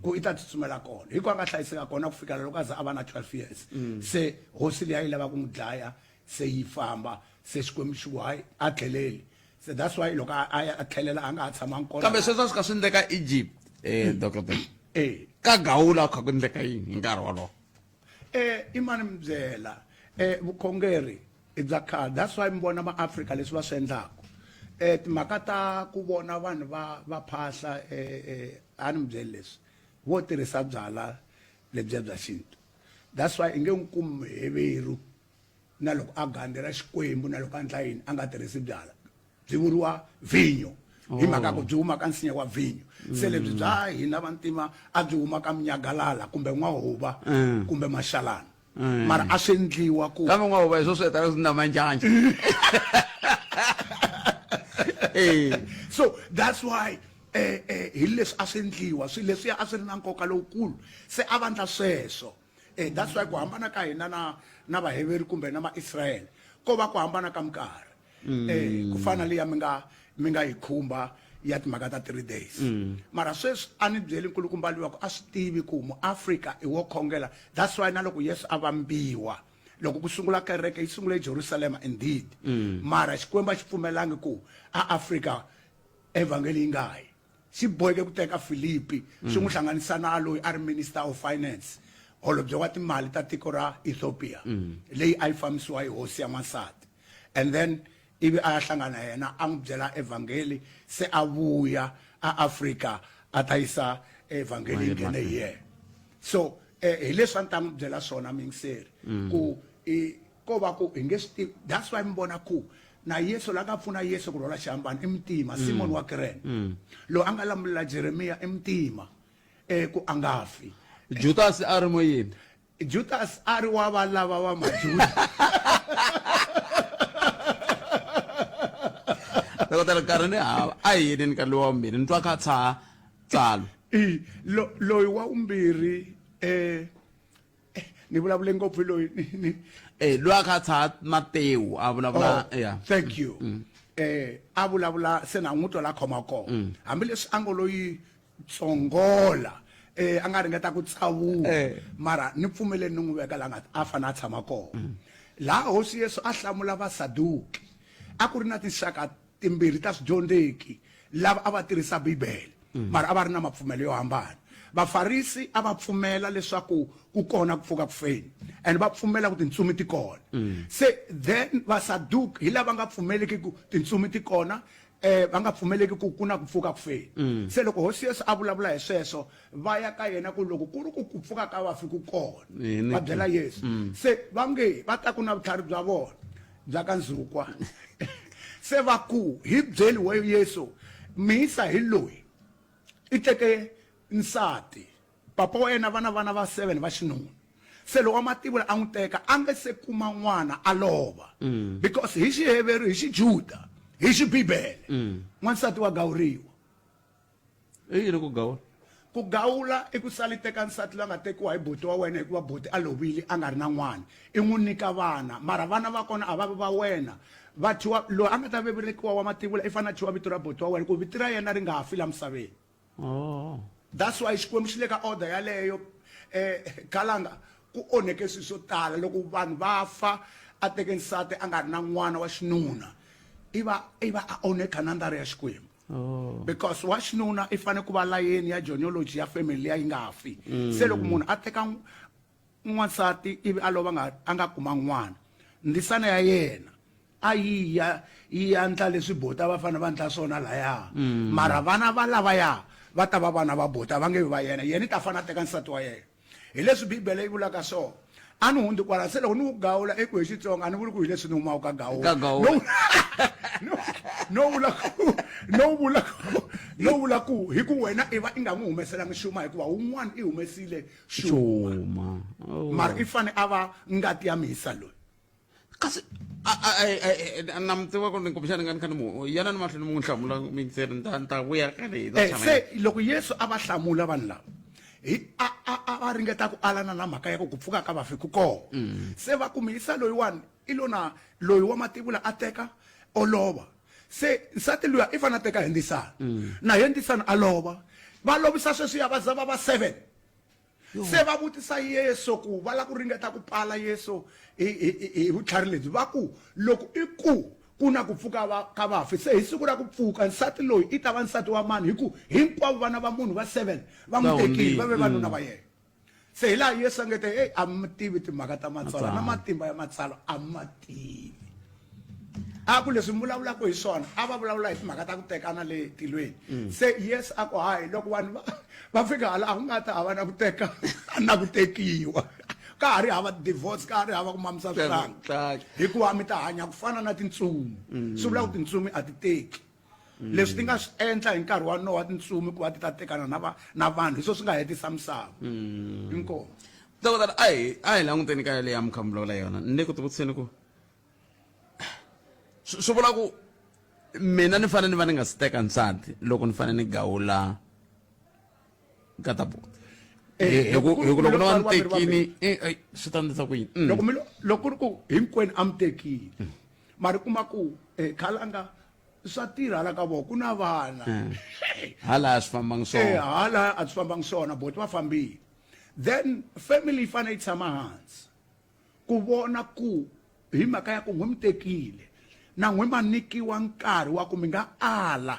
ku i ta tsutsumela kona hi ku a nga hlayiseka kona ku fikela loko a za a va na 12 years se hosi leyi a yi lava ku n'wi dlaya se yi famba se Xikwembu xi ku hayi a tlheleli so that's why loko a tlhelela a nga ha tshamangi kona kambe sweswo swi ka swi endleka Egypt dokotela ka Gawula kha ku endleka yini hi nkarhi wolowo i mani mi byela vukhongeri i bya khale that's why mi vona maAfrika leswi va swi endlaka timhaka ta ku vona vanhu va phahla a ni mi byeli leswi vo tirhisa byala lebyiya bya xintu that's why i nge n'wi kumi heveru na loko a gandera Xikwembu na loko a ndla yini a nga tirhisi byala byi vuriwa vinyo hi mhaka ku byi huma ka nsinya wa vinyo se lebyi bya hina vantima a byi huma ka minyagalala kumbe n'wahuva kumbe maxalana mara a swi endliwa ku kambe n'wahuva hi swo sweta leswi na manjanja so that's why hi leswi a swi endliwa swilo leswiya a swi ri na nkoka lowukulu se a va ndla sweswo that's why ku hambana ka hina na vaheveri kumbe na maIsrael ko va ku hambana ka minkarhi ku fana liya mi nga yi khumba ya timhaka ta 3 days mara sweswi a ni byeli nkulukumba liwa ku a swi tivi ku muAfrika i wo khongela that's why na loko Yesu a vambiwa loko ku sungula kereke yi sungule eJerusalem indeed mara Xikwembu xi pfumelangi ku Afrika evangeli yi nga yi xi boheke ku teka Filipi xi n'wi hlanganisa na loyi a ri minister of finance holobye wa timali ta tiko ra Ethiopia leyi a yi fambisiwa hi hosi ya n'wansati and then ivi a ya hlangana yena a n'wi byela evangeli se a vuya Afrika a ta yisa evangeli yi nghene hi yena so hi leswi a ni ta n'wi byela swona mingiseri ku ko va ku hi nge swi tivi that's why mi vona ku na Yesu la nga pfuna Yesu ku rhwala xihambano i mutima Simon wa Kirene loyi a nga lamulela Jeremiya i mutima ku a nga fi Judas a ri moyeni Judas a ri wa valava va majuda dokotela nkarhi ni hava a hi yini nkarhi lowa vumbirhi ni twa kha tsalo loyi wa vumbirhi ni vulavule ngopfu loyi loyi a kha tsha Matewu a vulavula thank you a vulavula se na n'wi twa la khoma kona hambileswi a ngo loyi tsongola a nga ringeta ku tsavuka mara ni pfumeleni ni n'wi veka la nga a fana a tshama kona laha hosi Yesu a hlamula vasaduki a ku ri na tinxaka timbirhi ta swidyondzeki lava a va tirhisa bibele mara a va ri na mapfumelo yo hambana vafarisi a va pfumela leswaku ku kona ku pfuka ku feni and va pfumela ku tintsumi ti kona se then vasaduki hi lava nga pfumeleki ku tintsumi ti kona va nga pfumeleki ku ku na ku pfuka ku feni se loko hosi Yesu a vulavula hi sweswo va ya ka yena ku loko ku ri ku pfuka ka vafi ku kona va byela Yesu se va nge va ta ku na vutlhari bya vona bya ka ndzhukwa se va ku hi byeli we Yesu misa hi loyi i teke nsati papa wa yena vana va 7 va xinuna se loko Mativula a n'wi teka a nga se kuma n'wana a lova because hi xiheveri hi xijuda hi xibibele n'wansati wa gawuriwa i yini ku gawula ku gawula i ku sali teka nsati loyi a nga tekiwa hi buti wa wena hikuva buti a lovile a nga ri na n'wana i n'wi nyika vana mara vana va kona a va vi va wena va thyiwa loyi a nga ta velekiwa wa Mativula i fanele a thyiwa vito ra buti wa wena ku vito ra yena ri nga ha fi la misaveni that's why xikwembu xi le ka order yaleyo kalanga ku onheke swilo swo tala loko vanhu va fa a teke nsati a nga ri na n'wana wa xinuna i va a onheka na ndari ya xikwembu because wa xinuna i fanele ku va layeni ya genealogy ya family leyi yi nga ha fi se loko munhu a teka n'wansati ivi a lova a nga kuma n'wana ndzisana ya yena a yi ya ndla leswi bota va fanele va ndla swona laya mara vana va lavaya va ta va vana va bota va nge vi va yena i ta fanele a teka nsati wa yena hi leswi bibele yi vulaka swona a ni hundzi kwala se loko ni ku gawula eku hi Xitsonga a ni vuli ku hi leswi ni humaka ka gawula no vula ku hi ku wena i va i nga n'wi humeselanga xuma hikuva wun'wana i humesile xuma mara i fane a va ngati ya misa loyi kasi na mi tiva ku ni kumbexani nga ni kha ni mu yana ni mahlweni mu n'wi hlamula miniseri ni ta vuya ka leyi se loko Yesu a va hlamula vanhu lava a va ringeta ku alana na mhaka ya ku pfuka ka vafi ku kona se va kumisa loyiwani i lona loyi wa Mativula a teka olova se nsati luya i fanele a teka hendisana na hendisana a lova va lovisa sweswiya va za va va 7 se va vutisa Yesu ku va la ku ringeta ku pala Yesu hi vutlhari lebyi va ku loko i ku na ku pfuka ka vafi se hi siku ra ku pfuka nsati loyi i ta va nsati wa mani hi ku hinkwavo vana va munhu va 7 va n'wi tekile va ve vanuna va yena se hi laha Yesu a nge te a mi tivi timhaka ta matsalwa na matimba ya matsalwa a ma tivi a ku leswi mi vulavulaka hi swona a va vulavula hi timhaka ta ku tekana le tilweni se Yesu a ku hayi loko vanhu va fika hala a ku nga ta hava na ku teka na ku tekiwa ka ha ri hava divorce ka ha ri hava ku mamisa swihlangi hikuva mi ta hanya ku fana na tintsumi swi vula ku tintsumi a ti teki leswi ti nga swi endla hi nkarhi wa nowa tintsumi ku va ti ta tekana na vanhu hi swo swi nga hetisa misava inkomo dokotela a hi languteni ka leyi a mi kha mi vulavula yona ni le ku tivutiseni ku swi vula ku mina ni fanele ni va ni nga si teka nsati loko ni fanele ni gawula ka tabuti loko no va ni tekini swi ta endlisa ku yini loko ri ku hinkwenu a mi tekile mari kuma ku khalanga swa tirha hala ka vona ku na vana hala a swi fambangi swona hala a swi fambangi swona boti va fambile then family yi fanele yi tshama hansi ku vona ku hi mhaka ya ku n'wi mi tekile na n'wi ma nikiwa nkarhi wa ku mi nga ala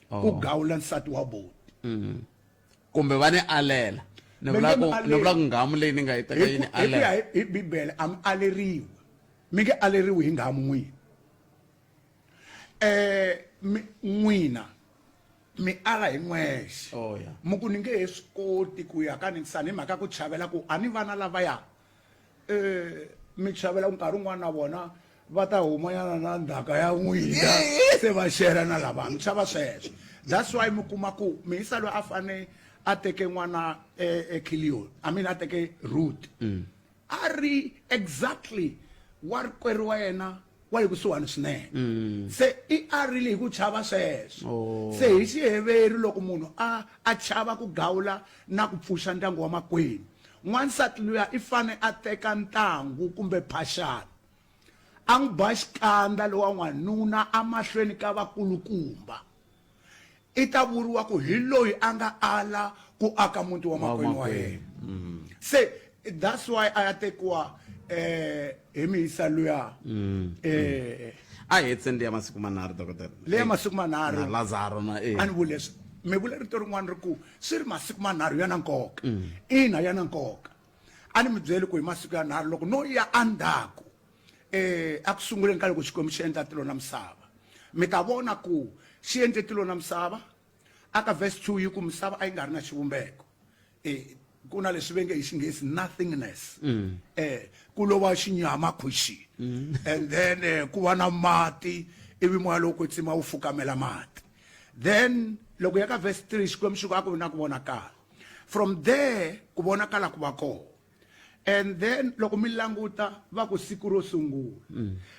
ku gawula nsati wa boti kumbe va ni alela ni vula ku ngamu leyi ni nga yi teka yini alela hi bibele a mi aleriwi mi nge aleriwi hi ngamu n'wina n'wina mi ala hi n'wexe mi ku ni nge he swi koti ku ya ka nikisana hi mhaka ku chavela ku a ni vana lavaya mi chavela ku nkarhi wun'wana na vona va ta humanyana na ndhaka ya n'wina se va shera na lava mi chava sweswo that's why mi kuma ku mihisa loyi a fane a teke n'wana Kilion I mean a teke Ruth a ri exactly wa rikwerhu wa yena wa le kusuhani swinene se i a rile hi ku chava sweswo se hi xiheveri loko munhu a chava ku gawula na ku pfuxa ndyangu wa makwenu n'wansati luya i fane a teka ntangu kumbe phashana a n'wi ba xikandza lowa n'wanuna amahlweni ka vakulukumba i ta vuriwa ku hi loyi a nga ala ku aka muti wa makwenu wa yena se that's why a ya tekiwa emisa luya a hi tsendi ya masiku manharhu dokotela le ya masiku manharhu na Lazaro na ani vule me vule rito rin'wana ri ku swi ri masiku manharhu ya na nkoka ina ya na nkoka a ni mi byeli ku hi masiku ya nharhu loko no ya andzhaku a ku sunguleni ka loko Xikwembu xi endla tilo na misava mi ta vona ku xi endle tilo na misava aka verse 2 yi ku misava a yi nga ri na xivumbeko ku na leswi venge hi Xinghezi nothingness ku lova xinyama khuxi and then ku va na mati ivi moya loko ku tsima wu fukamela mati then loko ya ka verse 3 Xikwembu xi ku a ku na ku vonakala from there ku vonakala ku va kona and then loko mi languta va ku siku ro sungula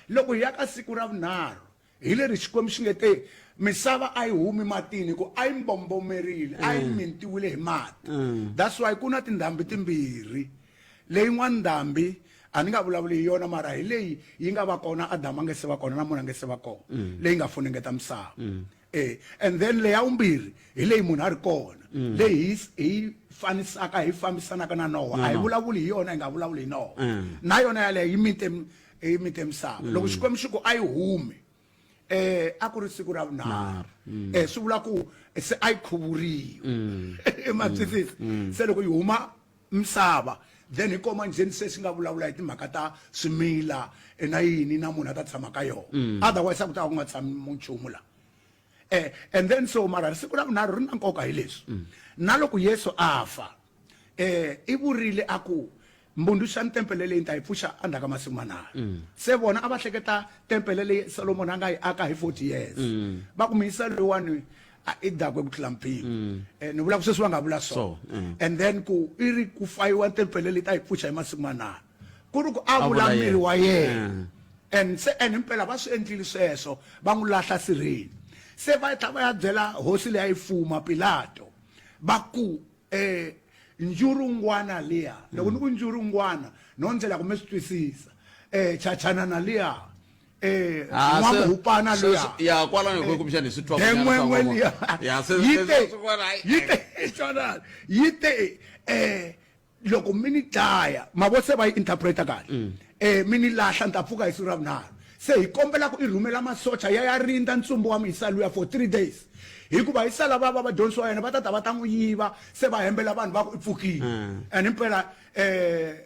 loko hi ya ka siku ra vunharhu hi leri Xikwembu xi nge te misava a yi humi matini ku a yi mbombomerile a yi mintiwile hi mati that's why ku na tindhambi timbirhi leyin'wana ndhambi a ni nga vulavuli hi yona mara hi leyi yi nga va kona Adamu a nge se va kona na munhu a nge se va kona leyi nga funengeta misava and then leya vumbirhi hi leyi munhu a ri kona leyi hi fanisaka hi fambisanaka na Noha a hi vulavuli hi yona hi nga vulavuli hi Noha na yona yaleyo yi mite misava loko Xikwembu xi ku a yi humi a ku ri siku ra vunharhu swi vula ku se a yi khuvuriwa ma twisisa se loko yi huma misava then hi koma Genesis nga vulavula hi timhaka ta swimila na yini na munhu a ta tshama ka yona otherwise a ku ta ku nga tshami nchumu la and then so mara siku ra vunharhu ri na nkoka hi leswi na loko Yesu a fa i vurile a ku mbunduxani tempele leyi ta yi pfuxa andzhaku ka masiku manharhu se vona a va hleketa tempele leyi Solomon a nga yi aka hi 40 years va ku miyisa loyiwani i dakwe ku tlula mpimo ni vula ku sweswi va nga vula so and then ku i ri ku fayiwa tempele leyi ta yi pfuxa hi masiku manharhu ku ri ku a vula miri wa yena and se himpela va swi endlile sweswo va n'wi lahla sirheni se va ta va ya byela hosi leyi a yi fuma Pilato va ku njurungwana liya loko ni ku njurungwana no ndlela ku mi swi twisisa chachanana liya n'wamhupana liya ya kwala ngeke kumshani swi twa demwenwe liya yite loko mi ni dlaya mavo se va yi interpreta kahle mi ni lahla ni ta pfuka hi siku ra vunharhu se hi kombela ku i rhumela masocha ya rinda ntsumbu wa mhisa luya for 3 days hikuva hi sala va vadyondzisi wa yena va ta va ta n'wi yiva se va hembela vanhu va ku i pfukile and himpela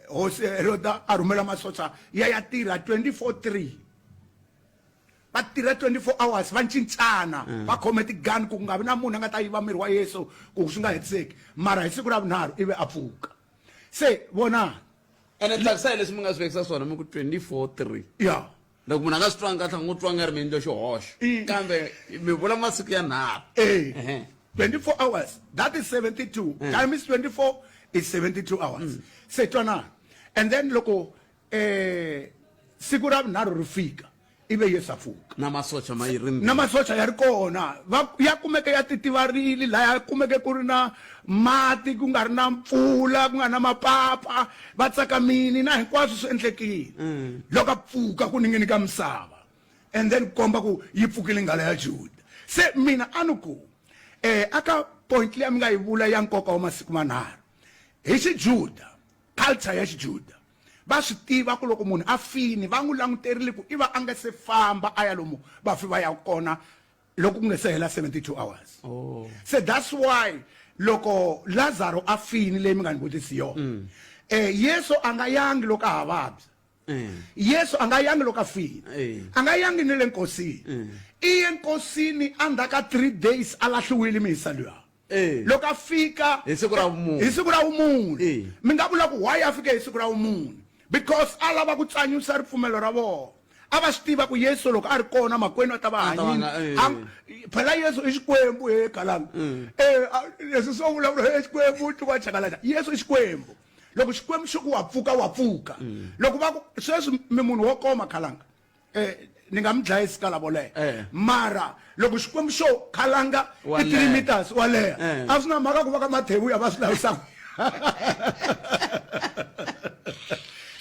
hosi Heroda a rhumela masocha ya tirha 24/3 va tirha 24 hours va cincana va khome tigani ku nga vi na munhu a nga ta yiva miri wa Yesu ku swi nga hetiseki mara hi siku ra vunharhu ivi a pfuka se vona ene tlakisa leswi mi nga swi vekisa swona mi ku 24/3 ya loko munhu a nga swi twanga kahle n'wi twa nga ri mi endle xihoxo kambe mi vula masiku ya nharhu 24 hours that is 72 times 24 is 72 hours se twanana and then loko siku ra vunharhu ri fika ive Yesu a pfuka na masocha ma yi rindzile na masocha ya ri kona ya kumeke ya titivarile laha ya kumeke ku ri na mati ku nga ri na mpfula ku nga na mapapa va tsakamini na hinkwaswo swi endlekile loko a pfuka ku ningeni ka misava and then komba ku yi pfukile nghala ya Juda se mina a ni ku aka point leyi mi nga yi vula ya nkoka wa masiku manharhu hi xijuda culture ya xijuda va swi tiva ku loko munhu a fini va n'wi languterile ku i va a nga se famba a ya lomu vafi va ya kona loko ku nga se hela 72 hours se that's why loko Lazaro a fini leyi mi nga ni vutisi yona Yesu a nga yangi loko a ha vabya Yesu a nga yangi loko a fini a nga yangi ni le nkosini i ye nkosini endzhaku ka 3 days a lahliwile mihisa luya loko a fika hi siku ra vumune mi nga vula ku why a fika hi siku ra vumune because a lava ku tsanyisa ripfumelo ra vona a va swi tiva ku Yesu loko a ri kona makwenu a ta va hanyini phela Yesu i Xikwembu kalanga leswi swo vulavula Xikwembu tuva chakalaka Yesu i Xikwembu loko Xikwembu xi ku wa pfuka loko va ku sweswi mi munhu wo koma khalanga ni nga mi dlayisi ka lavo leha mara loko Xikwembu xo khalanga i 3 meters wa leha a swi na mhaka ku va ka mathevu ya va swi lavisaka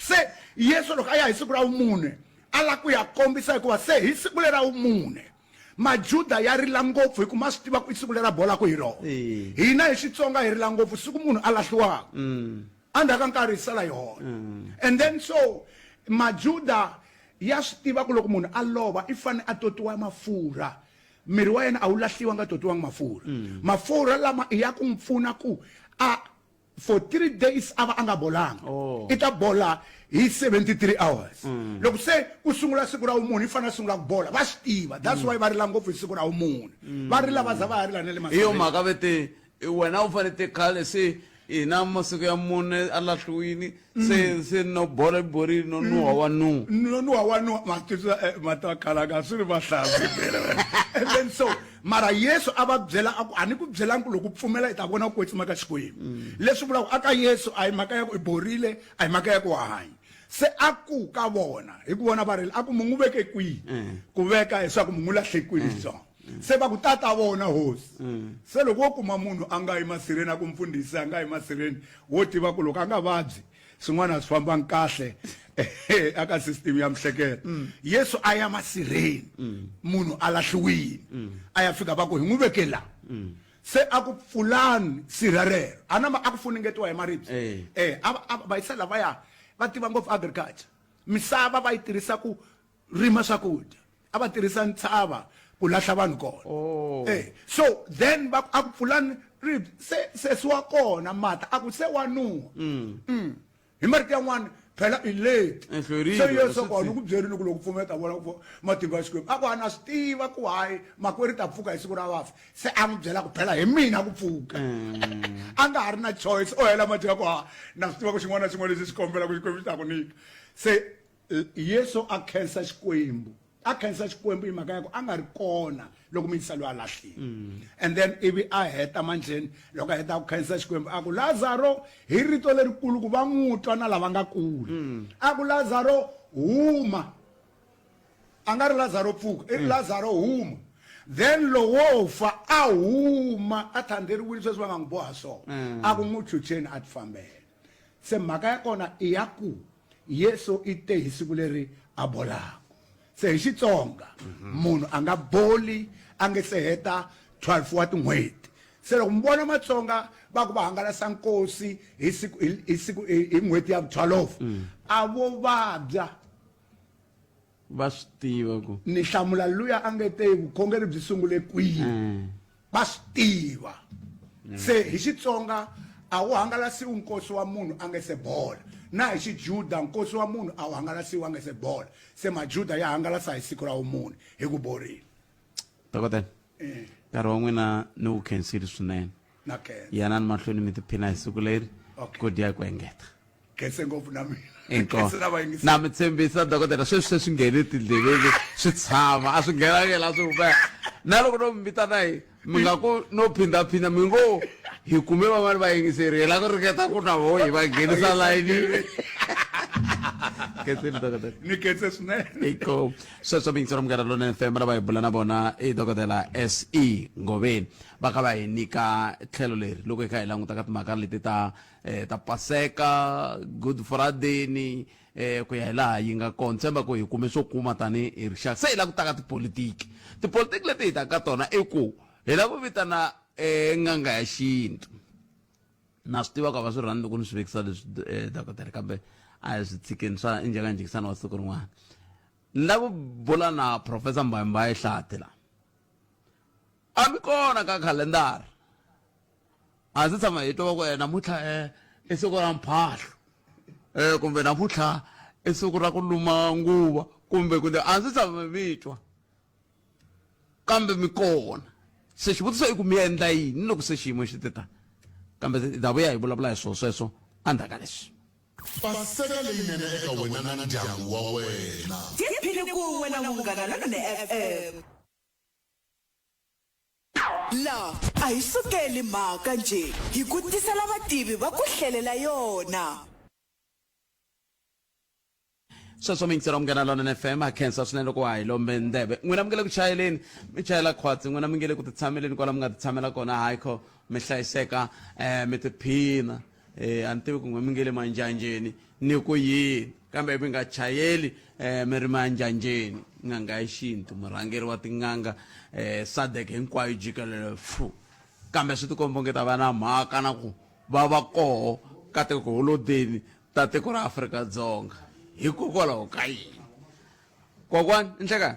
se Yesu loko a ya hi siku ra vumune a la ku ya kombisa hikuva se hi siku lera vumune majuda ya rila ngopfu hikuva ma swi tiva ku i siku lera bola ku hi rona hina hi Xitsonga hi rila ngopfu siku munhu a lahliwaka anda ka nkarhi sala yona. And then so majuda ya swi tiva ku loko munhu a lova i fane a totiwa mafurha, miri wa yena a wu lahliwa nga totiwangi mafurha. Mafurha lama ya ku pfuna ku for 3 days ava anga bolanga, ita bola hi 73 hours. Loko se ku sungula siku ra vumune i fane sungula ku bola, va swi tiva. That's why va rila ngopfu hi siku ra vumune, va rila va za va ha rila na le masaveni. Iyo mhaka vete wena u fanete khale se ina masiku ya mune a lahliwini se no bola borile no nuha wa nuha mata khalaga swi ri vahlavi. And then so mara Yesu a va byela a ku a ni ku byelangi ku loko u pfumela i ta vona ku kwetsima ka Xikwembu. Leswi vulaka aka Yesu a hi mhaka ya ku i borile, a hi mhaka ya ku hanya. Se a ku ka vona hi ku vona va rila a ku mungu veke kwihi ku veka leswaku mungu lahle kwihi so se va ku tata vona hosi. Se loko wo kuma munhu a nga yi masirheni a ku mfundhisi a nga yi masirheni wo tiva ku loko a nga vabyi swin'wana swi fambangi kahle aka system ya mihleketo. Yesu a ya masirheni munhu a lahliwile a ya fika va ku hi n'wi veke la se a ku pfulani sirha rero a ku funengetiwa hi maribye. Vayisa lavaya va tiva ngopfu agriculture, misava va yi tirhisa ku rima swakudya, a va tirhisa ntshava ku lahla vanhu kona. So then va a ku pfulani ribye se siwa kona mata a ku se wa nuha hi marito yan'wana phela i late se Yesu kona ku byerini ku loko pfumeta vona ku matimba ya Xikwembu a ku a na swi tiva ku hayi makwerhu ta pfuka hi siku ra vafa, se a n'wi byela ku phela hi mina ku pfuka. A nga ha ri na choice o hela madyela ku na swi tiva ku xin'wana na xin'wana lexi xi kombela ku Xikwembu xi ta ku nyika. Se Yesu a khensa Xikwembu, a khensa Xikwembu hi mhaka ya ku a nga ri kona loko muyisalo a lahliwa. And then ivi a heta manjeni loko a heta ku khensa Xikwembu a ku Lazaro hi rito lerikulu ku va n'wi twa na lava nga kule. A ku Lazaro huma, a nga ri Lazaro pfuka, i ri Lazaro huma. Then lowo fa a huma a thanderiwile sweswi va nga n'wi boha swona a ku n'wi chucheni a ti fambela. Se mhaka ya kona i ya ku Yesu i te hi siku leri a bolaka. Se hi Xitsonga munhu a nga boli a nge se heta 12 wa tin'hweti. Se loko mi vona Matsonga va ku va hangalasa nkosi hi n'hweti ya 12 a vo vabya va swi tiva ku ni hlamula luya a nge te vukhongeri byi sungule kwihi va swi tiva. Se hi Xitsonga a wu hangalasiwi nkosi wa munhu a nge se bola, na hi Xijuda nkosi wa munhu a wu hangalasiwi a nge se bola. Se majuda ya hangalasa hi siku ra vumune hi ku borile. Dokotela nkarhi wa n'wina ni wu khensile swinene, yanani mahlweni mi tiphina hi siku leri ku dya ku engeta. Khense ngopfu na mina. Na mi tshembisa dokotela sweswi swi nghene tindleveni swi tshama a swi nghenangela swi vupea na loko no mi vitana mi nga ku no phindaphinda mi ngo hi kume van'wani vayingiseri hi la ku ringeta ku na vo hi va nghenisa layini. Ni khense swinene. Iko sweswo mi yingisela Munghana Lonene FM ra va hi bula na vona i dokotela SE Ngobeni va ka va hi nyika tlhelo leri loko hi kha hi languta ka timhaka leti ta Paseka, Good Friday ni ku ya hi laha yi nga kona. Tshemba ku hi kume swo kuma tani hi rixaka. Se hi la ku ta ka tipolitiki leti hi ta ka tona i ku hi la ku vitana n'anga ya xintu. Na swi tiva ku va swi rhandzi ku ni swi vekisa leswi dokotela kambe a hi swi tshikeni swa njhaka njikisana wa siku rin'wana. Ni la ku bula na Professor Mbhayimbayi Hlati la a mi kona ka khalendara a ndzi tshama hi twa ku namuntlha i siku ra mphahlo kumbe namuntlha i siku ra ku luma nguva kumbe a ndzi tshama mi twa kambe mi kona. Se xivutiso i ku mi endla yini loko se xiyimo xi tita kambe hi ta vuya hi vulavula hi sweswo endzhaku ka leswi. Paseka leyinene eka wena na ndyangu wa wena. Tiphine ku wena Munghana Lonene FM. La a hi sukeli mhaka nje hi ku tisela vativi va ku hlelela yona. Sweswo mi yingisela Munghana Lonene FM a khensa swinene loko wa hi lombe ndleve. N'wina mi nge le ku chayeleni mi chayela khwatsi, n'wina mi nge le ku titshameleni kwala mi nga titshamela kona hayi kho mi hlayiseka mi tiphina. A ni tivi ku n'we mi nge le manjanjeni ni ku yini kambe mi nga chayeli mi ri manjanjeni. N'anga ya xintu murhangeri wa tin'anga Sadek hinkwayo jikelele fu kambe swi tikomba ngeta va na mhaka na ku va va koho ka tiholodeni ta tiko ra Afrika-Dzonga hikokwalaho ka yini kokwani inhlekani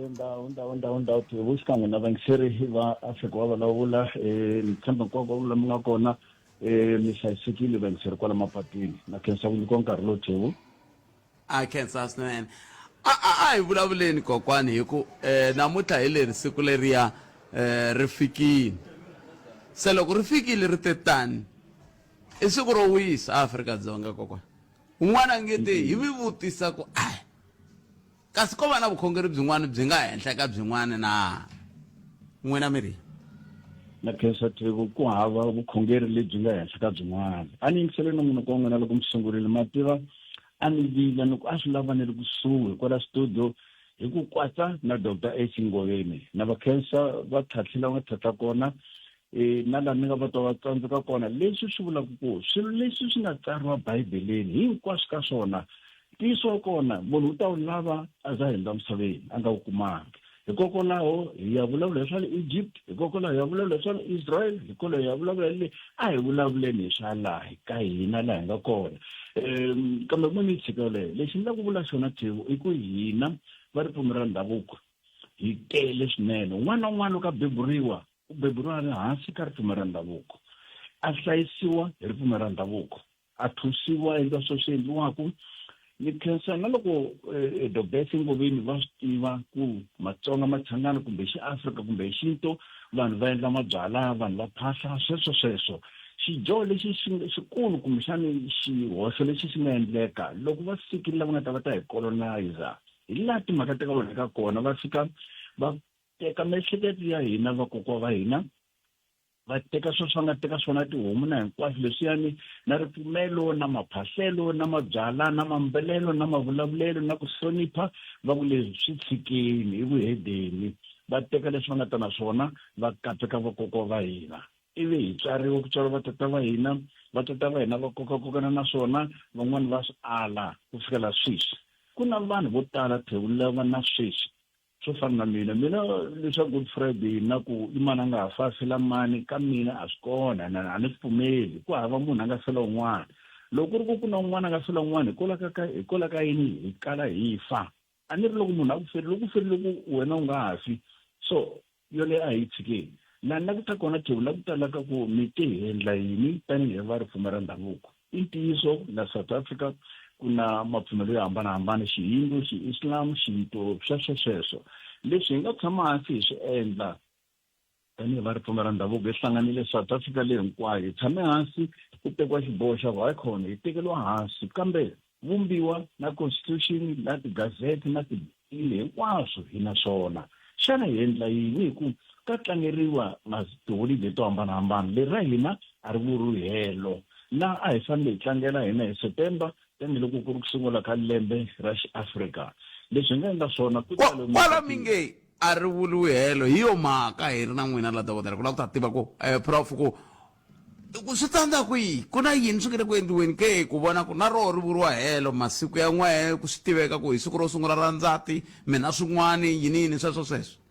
ndawu Thebo xikan'we na vangiseri va Afrika va vulavula ni tshemba nkoka wa mi nga kona mi hlayisekile vangiseri kwala mapatwini na khensa ku nyikiwa nkarhi lowu Thebo a khensa swinene a hi vulavuleni kokwani hi ku namuntlha hi leri siku leriya ri fikile se loko ri fikile ri te tani i siku ro wisa Afrika-Dzonga kokwani un'wana a nge te hi mi vutisa ku kasi ko va na vukhongeri byin'wana byi nga henhla ka byin'wana na n'wina miri na khensa Thebo ku hava vukhongeri lebyi nga henhla ka byin'wana a ni yingisele na munhu kon'we na loko mi sungurile mativa a ni vila loko a swi lava ni ri kusuhi kwala studio hi ku kwata na Dr. H Ngoveni na va khensa va tlhatlhela va nga tlhatla kona na laha ni nga va twa va tsandzeka kona leswi swi vulaka ku swilo leswi swi nga tsariwa Bibeleni hinkwaswo ka swona ntiyiso wa kona munhu u ta wu lava a za hundza misaveni a nga wu kumanga hikokwalaho hi ya vulavula hi swa le Egypt hikokwalaho hi ya vulavula hi swa le Israel hikokwalaho hi ya vulavula a hi vulavuleni hi swa laha ka hina laha hi nga kona kambe mo ni tshikele lexi ni la ku vula xona Thebo i ku hina va ripfumelo ra ndhavuko hi tele swinene un'wana na un'wana ka beburiwa u beburiwa hansi ka ripfumelo ra ndhavuko a hlayisiwa hi ripfumelo ra ndhavuko a thusiwa eka swo swi endliwaka ni khensa na loko Dr. Ngoveni va swi tiva ku Matsonga machangana kumbe xiAfrika kumbe xinto vanhu va endla mabyala vanhu va phahla sweswo xijoho lexi xikulu kumbexani xihoxo lexi xi nga endleka loko va fikile lava nga ta va ta hi colonizer hi laha timhaka teka vona ka kona va fika va teka miehleketo ya hina vakokwa va hina va teka swilo swa nga teka swona tihomu na hinkwaswo leswiyani na ripfumelo na maphahlelo na mabyala na mambelelo na mavulavulelo na ku hlonipha va ku leswi swi tshikeni i vuhedeni va teka leswi va nga ta na swona va kateka vakokwa va hina ivi hi tswariwa ku tswariwa vatata va hina va kokakokana na swona van'wani va swi ala ku fikela sweswi ku na vanhu vo tala Thebo lava na sweswi swo fana na mina leswa Good Friday na ku imana nga ha fasela mani ka mina a swi kona a ni pfumeli ku hava munhu a nga fela un'wana loko ri ku na un'wana a nga fela un'wana hi kola ka yini hi kala hi fa a ni ri loko munhu a ku feri loko wena u nga hafi so yole a hi tshikeni laha na ku ta kona Thebo la ku talaka ku mi ti endla yini tanihi va ripfumelo ra ndhavuko i ntiyiso la South Africa ku na mapfumelo yo hambanahambana xihindu xi-Islam xinto sweswo leswi hi nga tshama hansi hi swi endla tanihi va ripfumelo ra ndhavuko hi hlanganile South Africa leyi hinkwayo hi tshame hansi ku tekiwa xiboho xa Wycombe hi tekeriwa hansi kambe vumbiwa na constitution na tigazette na tibili hinkwaswo hi na swona xana hi endla yini hi ku ka tlangeriwa tiholide to hambanahambana leri ra hina a ri vuriwi helo laha a hi fanele hi tlangela hina hi September tanihiloko ku ri ku sungula ka lembe ra xiAfrika leswi nga endla swona kwala minge a ri vuliwi helo hi yo mhaka hi ri na n'wina la dokodela ku lava ku ta tiva ku prof ku swi tsandza kwihi ku na yini swi nga le ku endliweni ke ku vona ku na roho ri vuriwa helo masiku ya n'wehe ku swi tiveka ku hi siku ro sungula ra Ndzati mina swin'wani yini sweswo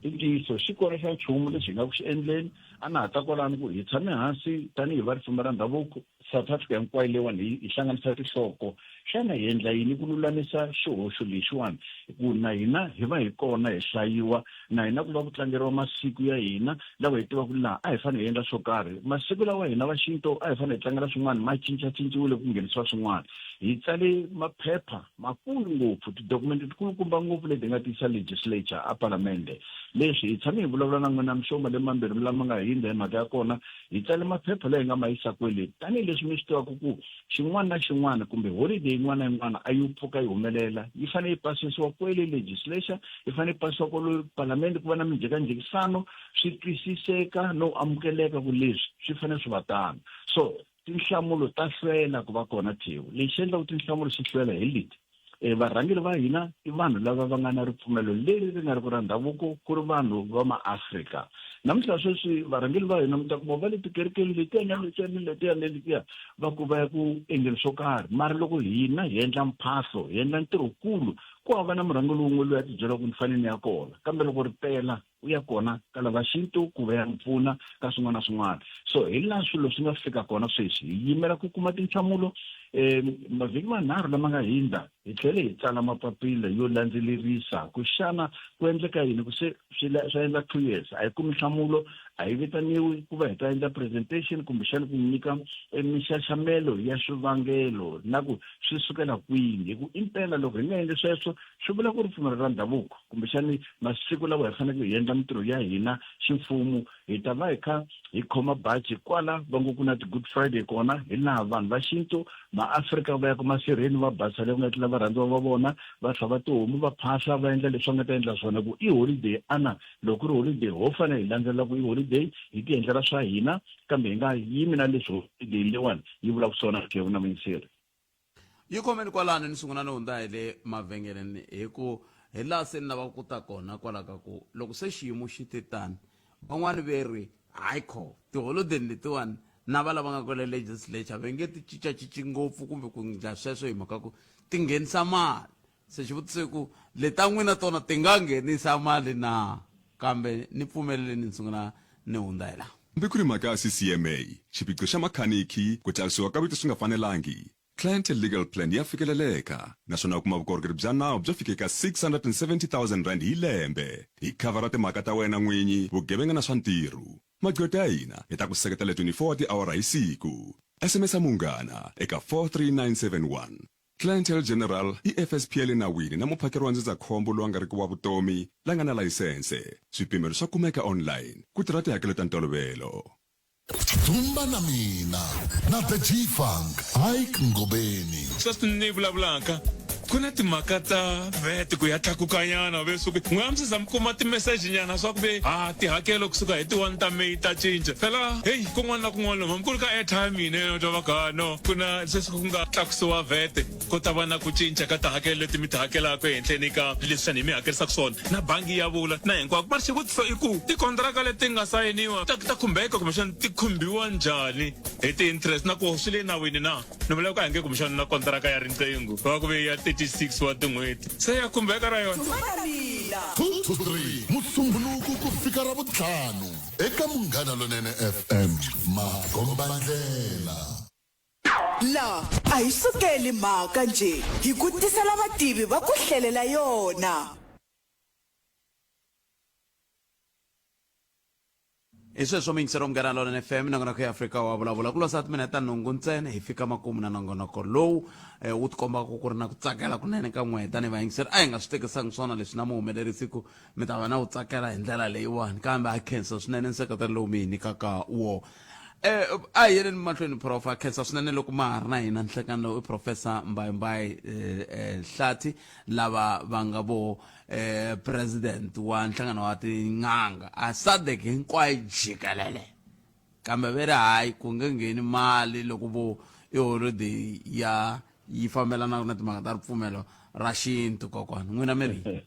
i ntiyiso xi kona xa nchumu lexi hi nga ku xi endleni a na ha ta kwalani ku hi tshame hansi tanihi va ripfumelo ra ndhavuko South Africa hinkwayo leyiwani hi hlanganisa tinhloko xana hi endla yini ku lulamisa xihoxo lexiwani ku na hina hi va hi kona hi hlayiwa na hina ku va ku tlangeriwa masiku ya hina lawa hi tivaka laha a hi fanele hi endla swo karhi masiku lawa hina va xinto a hi fanele hi tlangela swin'wana ma cincacinciwile ku nghenisiwa swin'wana hi tsale maphepha makulu ngopfu tidokumenti tikulukumba ngopfu leti hi nga tisa legislature a palamende leswi hi tshame hi vulavula na n'wina mixoma le mambirhi lama nga hindza hi mhaka ya kona hi tsale maphepha laha hi nga ma yisa kwele tanihileswi mi swi tivaka ku xin'wana na xin'wana kumbe holiday yin'wana na yin'wana a yi pfuka yi humelela yi fanele yi pasisiwa kwele legislation yi fanele yi pasisiwa kwale palamende ku va na mijhekanjhekisano swi twisiseka no amukeleka ku leswi swi fanele swi va tano so tinhlamulo ta hlwela ku va kona Thebo lexi endla ku tinhlamulo swi hlwela hi leti varhangeri va hina i vanhu lava va nga na ripfumelo leri ri nga ri ku ra ndhavuko ku ri vanhu va maAfrika namuntlha sweswi varhangeri va hina mi ta kuma va le tikerekeni letiya va ku va ya ku endleni swo karhi mara loko hina hi endla mphahlo hi endla ntirhokulu ku hava na murhangeri wun'we loyi a tibyela ku ni fanele ni ya kona kambe loko ri tela u ya kona ka lava xintu ku va ya pfuna ka swin'wana na swin'wana. So hi laha swilo swi nga fika kona sweswi hi yimela ku kuma tinhlamulo mavhiki manharhu lama nga hindza hi tlhele hi tsala mapapila yo landzelerisa ku xana ku endleka yini ku se swi endla 2 years a hi kumi nhlamulo a hi vitaniwi ku va hi ta endla presentation kumbexana ku nyika mixaxamelo ya swivangelo na ku swi sukela kwini hi ku impela loko hi nga endli sweswo swi vula ku ripfumelo ra ndhavuko kumbexani masiku lawa hi fanele hi endla mintirho ya hina ximfumo hi ta va hi kha hi khoma baji kwala va ngo ku na ti-Good Friday kona hi laha vanhu va xintu maAfrika va ya masirheni va basa leyi ku nga tlhela varhandziwa va vona va tlhava tihomu va phasa va endla leswi va nga ta endla swona ku i holiday loko ku ri holiday ho fanele hi landzelela ku i holiday hi ti endlela swa hina kambe hi nga yimi na leswi holiday leyiwani yi vulaka swona ke na minsiri yi khomeni kwalano ni sungula no hundza hi le mavhengeleni hi ku hi laha se ni lava ku ta kona kwala ka ku loko se xiyimo xi te tani van'wani ve ri hayikho tiholiday letiwani na va lava nga kwale legislature va nge ti cincacinci ngopfu kumbe ku ndla sweswo hi mhaka ku ti nghenisa mali se xivutiso i ku leta n'wina tona ti nga nghenisa mali na kambe ni pfumeleleni ni sungula ni hundza hi laha hambi ku ri mhaka ya CCMA xiphiqo xa makhaniki ku tsarisiwa ka vito swi nga fanelangi clientele legal plan ya fikeleleka naswona u kuma vukorhokeri bya nawu byo fikeka 670,000 rand hi lembe hi khavara timhaka ta wena n'winyi vugevenga na swa ntirho magqweta ya hina hi ta ku seketela 24 tiawara hi siku SMS munghana eka 43971 Clientele General i FSPL nawini na muphakeri wa ndzindzakhombo lowu nga riki wa vutomi la nga na layisense swipimelo swa kumeka online ku tirha tihakelo ta ntolovelo Tumba na mina na the G-Funk Ike Ngobeni sweswi ni vulavulaka ku na timhaka ta VAT ku ya tlakukanyana ve suku n'we mi siza mi kuma timeseji nyana swa ku ve tihakelo kusuka hi ti-1 ta May ta cinca phela heyi kun'wana na kun'wana loko ku ri ka airtime yine twa vakano ku na sweswi ku nga tlakusiwa VAT ku ta va na ku cinca ka tihakelo leti mi ti hakelaka ehenhleni ka leswi xani hi mi hakerisaka swona na bangi ya vula na hinkwako mara xivutiso i ku tikontraka leti nga sayiniwa ta khumbeka kumbexana ti khumbiwa njhani hi ti-interest na ku swi le nawini na ni vula ku a hi nge kumbexana na kontraka ya riqingho va ku ve ya 36 wa tin'hweti se ya khumbeka ra yona 2 to 3 musumbuluku ku fika ra vutlhanu eka Munghana Lonene FM makombandlela la a hi sukeli mhaka nje hi ku tisela vativi va ku hlelela yona i sweswo mingisero Munghana Lonene FM nongonoko ya Afrika wa vulavula ku losa timinete nhungu ntsena hi fika makumu na nongonoko lowu wu tikombaka ku ri na ku tsakela kunene ka n'we tani vayingiseri a hi nga swi tekisangi swona leswi na muhumelerisiku mi ta va na wu tsakela hi ndlela leyiwani kambe a khensa swinene nseketelo lowu mi hi nyikaka wo a hi yeleni mahlweni prof a khensa swinene loko ma ha ri na hina nhlekani lowu i professor Mbayimbayi Hlathi lava va nga vo president wa nhlangano wa tin'anga a SADC hinkwayo jikelele kambe ve ri hayi ku nge ngheni mali loko vo i holiday yi fambelana na timhaka ta ripfumelo ra xintu kokwana n'wina mi ri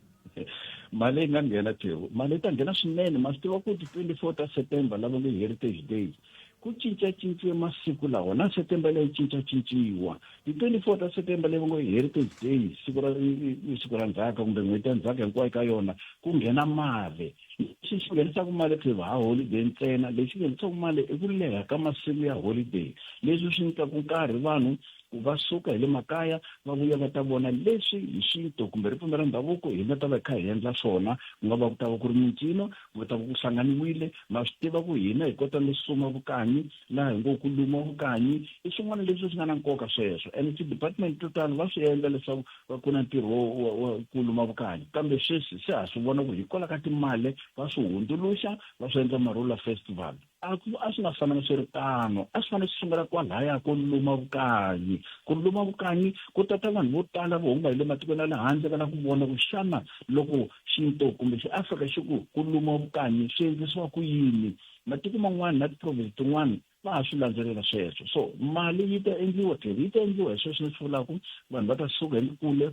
mali yi nga nghena Theo mali yi ta nghena swinene ma swi tiva ku ti 24 ta September lava nge Heritage Day ku cincacinciwe masiku lawa na September leyi cincacinciwa ti 24 ta September leyi ngo Heritage Day siku ra ndzhaka kumbe n'hweti ya ndzhaka hinkwayo ka yona ku nghena mali lexi xi nghenisaka mali Theo ha holiday ntsena lexi nghenisaka mali i ku leha ka masiku ya holiday leswi swi nyikaka nkarhi vanhu ku va suka hi le makaya va vuya va ta vona leswi hi xintu kumbe ripfumelo ra ndhavuko hi nga ta va kha hi endla swona ku nga va ku ta va ku ri mincino ku ta va ku hlanganiwile ma swi tiva ku hina hi kota no suma vukanyi laha hi ngo ku luma vukanyi i swin'wana leswi swi nga na nkoka sweswo and ti-department to tani va swi endla leswaku va ku na ntirho wa ku luma vukanyi kambe sweswi se ha swi vona ku hi kola ka timali va swi hundzuluxa va swi endla Marula Festival a swi nga fanele swi ri tano a swi fanele swi sungula kwalaya ku luma vukanyi ku tata vanhu vo tala vo huma hi le matikweni ya le handle va lava ku vona ku xana loko xintu kumbe xiAfrika xi ku luma vukanyi swi endlisiwa ku yini matiko man'wana na ti-province tin'wana va ha swi landzelela sweswo so mali yi ta endliwa hi sweswo ni swi vulaka vanhu va ta suka hi kule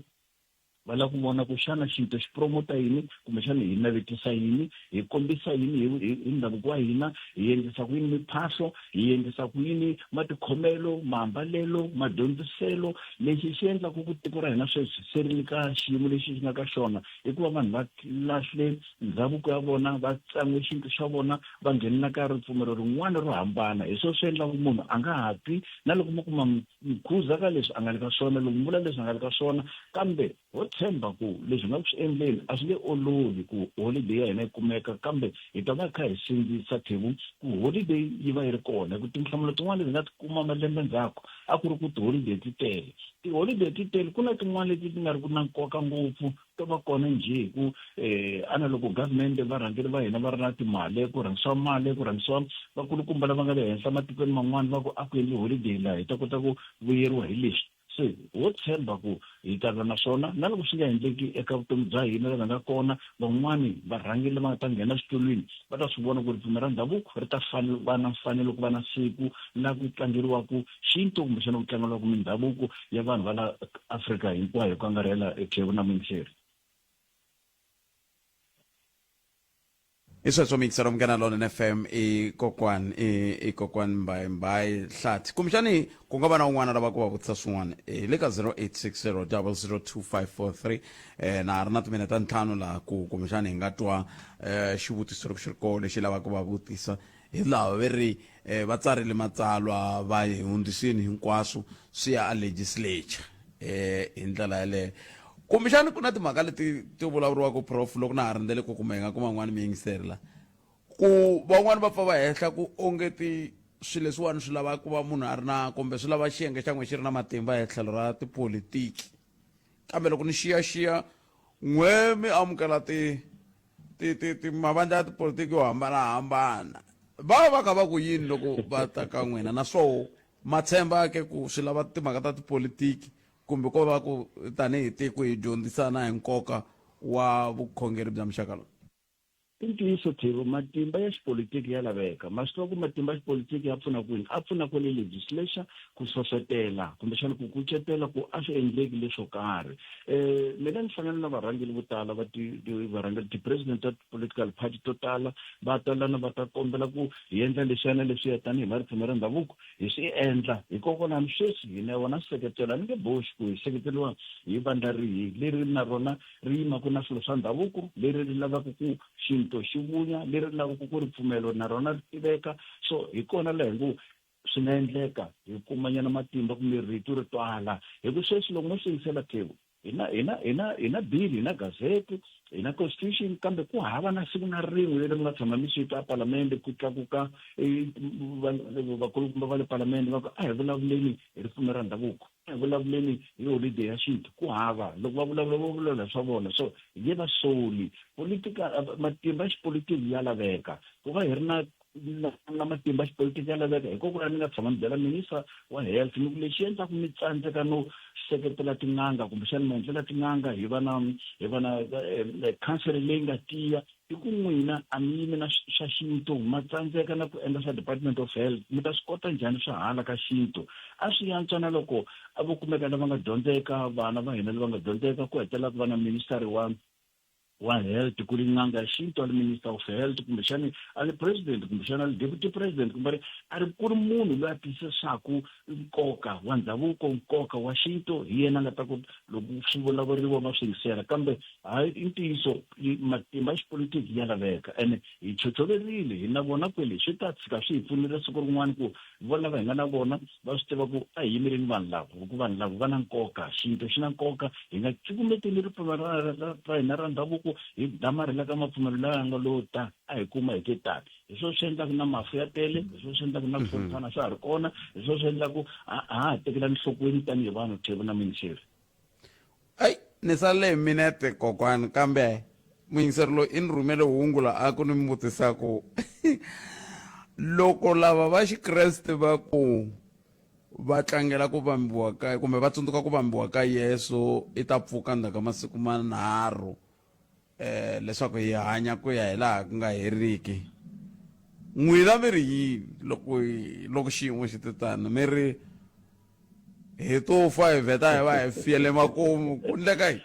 va lava ku vona ku xana xinto xi promota yini kumbexana hi navetisa yini hi kombisa yini hi ndhavuko wa hina hi endlisa ku yini miphahlo hi endlisa ku yini matikhomelo maambalelo madyondziselo lexi xi endlaku ku tiko ra hina sweswi se ri ka xiyimo lexi xi nga ka xona i ku va vanhu va lahle ndhavuko ya vona va tsan'we xintu xa vona va nghenela ka ripfumelo rin'wana ro hambana hi swona swi endlaku munhu a nga ha twi na loko ma kuma mukhuza ka leswi a nga le ka swona loko vula leswi a nga le ka swona kambe ho tshemba ku leswi nga ku swi endleni a swi nge olovi ku holiday ya hina yi kumeka kambe hi ta va kha hi sindzisa Thebu ku holiday yi va yi ri kona hi ku tinhlamulo tin'wana leti nga ti kuma malembe ndzhaku a ku ri ku tiholiday ti tele tiholiday ti tele ku na tin'wana leti ti nga ri ku na nkoka ngopfu to va kona njhe hi ku ana loko government varhangeri va hina va ri na timali ku rhangisiwa mali ku rhangisiwa vakulukumba lava nga le henhla matikweni man'wana va ku a ku endli holiday laha hi ta kota ku vuyeriwa hi leswi se ho tshemba ku hi ta va na swona na loko swi nga endleki eka vutomi bya hina lava nga kona van'wani varhangeri lava nga ta nghena xitulwini va ta swi vona ku ripfumelo ra ndhavuko ri ta va na mfanelo ku va na siku la ku tlangeriwaku xintu kumbexana ku tlangeriwaku mindhavuko ya vanhu va la Afrika hinkwayo ku angarhela Thebu na Mintshiri. isweswo mixer omkena lona FM ikokwan mbai hlathi kumshani ku nga va na un'wana lava ku va vutisa swin'wana le ka 0860002543 na ha ri na timinete ntlhanu laha ku kumshani hi nga twa xivutiso loko xi ri koho lexi lava ku va vutisa hi laha ve ri va tsarile matsalwa va hi hundzisini hinkwaswo swi ya a legislature hi ndlela yaleyo kumbexani ku na timhaka leti ti vulavuriwaka prof loko na ha rindzele ku kumeka ku man'wani mi yingiselela ku van'wani va pfa va hehla ku ongeti swilo leswiwani swi lava ku va munhu a ri na kumbe swi lava xiyenge xa n'we xi ri na matimba hi tlhelo ra tipolitiki kambe loko ni xiyaxiya n'we mi amukela mavandla ya tipolitiki yo hambanahambana va va kha va ku yini loko va ta ka n'wina naswoho matshemba ke ku swi lava timhaka ta tipolitiki kumbe ko va ku tanihi tiko hi dyondzisana hi nkoka wa vukhongeri bya muxaka lowu i ntiyiso Thebu matimba ya xipolitiki ya laveka ma swi tiva ku matimba ya xipolitiki ya pfuna kwini a pfuna ku le legislature ku hlohlotela kumbexana ku kucetela ku a swi endleki leswo karhi mina ni fanele na varhangeli vo tala varhangeli ti-president ta political party to tala va talana va ta kombela ku hi endla leswiyana leswiya tanihi maripfumelo ra ndhavuko hi swi endla hikokwalaho sweswi hi na vona seketelo a ni nge boxi ku hi seketeliwa hi vandla rihi leri na rona ri yimaku na swilo swa ndhavuko leri ri lavaka ku xinto xi vunya leri lavaka ku ripfumelo na rona ri tiveka so hi kona laha hi ku swi nga endleka hi kumanyana matimba kumbe rito ri twala hi ku sweswi loko mo swi yingisela Thebu hi na bill hi na gazette hi na constitution kambe ku hava na siku na rin'we leri nga tshama mi swi twa palamende ku tlakuka vakulukumba va le palamende va ku a hi vulavuleni hi ripfumelo ra ndhavuko a hi vulavuleni hi holiday ya xintu ku hava loko va vulavula swa vona so hi nge va soli matimba ya xipolitiki ya laveka ku va hi ri na matimba ya xipolitiki ya laveka hikokwalaho ni nga tshama ni byela minista wa health ni ku lexi endlaku mi tsandzeka no seketela tin'anga kumbexana mi endlela tin'anga hi va na council leyi nga tiya i ku n'wina a mi yimi na xa xintu ma tsandzeka na ku endla swa department of health mi ta swi kota njhani swa hala ka xintu a swi yantswa na loko a vo kumeka lava nga dyondzeka vana va hina lava nga dyondzeka ku hetelela ku va na ministry wa health ku ri n'anga ya xintu ali minister of health kumbexani ali president kumbexani ali deputy president kumbe a ri ku ri munhu loyi a tiyisisaku nkoka wa ndhavuko nkoka wa xintu hi yena nga ta ku loko swi vulavuriwa va swi yingisela kambe hayi i ntiyiso matimba ya xipolitiki ya laveka ene hi chocholerile hi na vona kwele swi ta tshika swi hi pfunile siku rin'wana ku vona lava hi nga na vona va swi tiva ku a hi yimeleni vanhu lava ku vanhu lava va na nkoka xintu xi na nkoka hi nga cukumeteli ripfumelo ra hina ra ndhavuko hi damarhela ka mapfumelo lawa ya nga lota a hi kuma hi ketani hi swona swi endlaku na mafu ya tele hi swona swi endlaku na ku hloniphana swa ha ri kona hi swona swi endlaku a ha tekelani nhlokweni tanihi vanhu Thebu na Mintshiri ai ni salele hi minete kokwani kambe muyingiseri loyi i ni rhumele hungu la a ku ni mi vutisaku loko lava va xikreste va ku va tlangela ku vambiwa ka kumbe va tsundzuka ku vambiwa ka Yesu i ta pfuka ndzhaku ka masiku manharhu leswaku hi hanya ku ya hi laha ku nga heriki n'wina mi ri yini loko xiyimo xi titana mi ri hi to fa hi vheta hi va hi fiyele makumu ku ndleka yini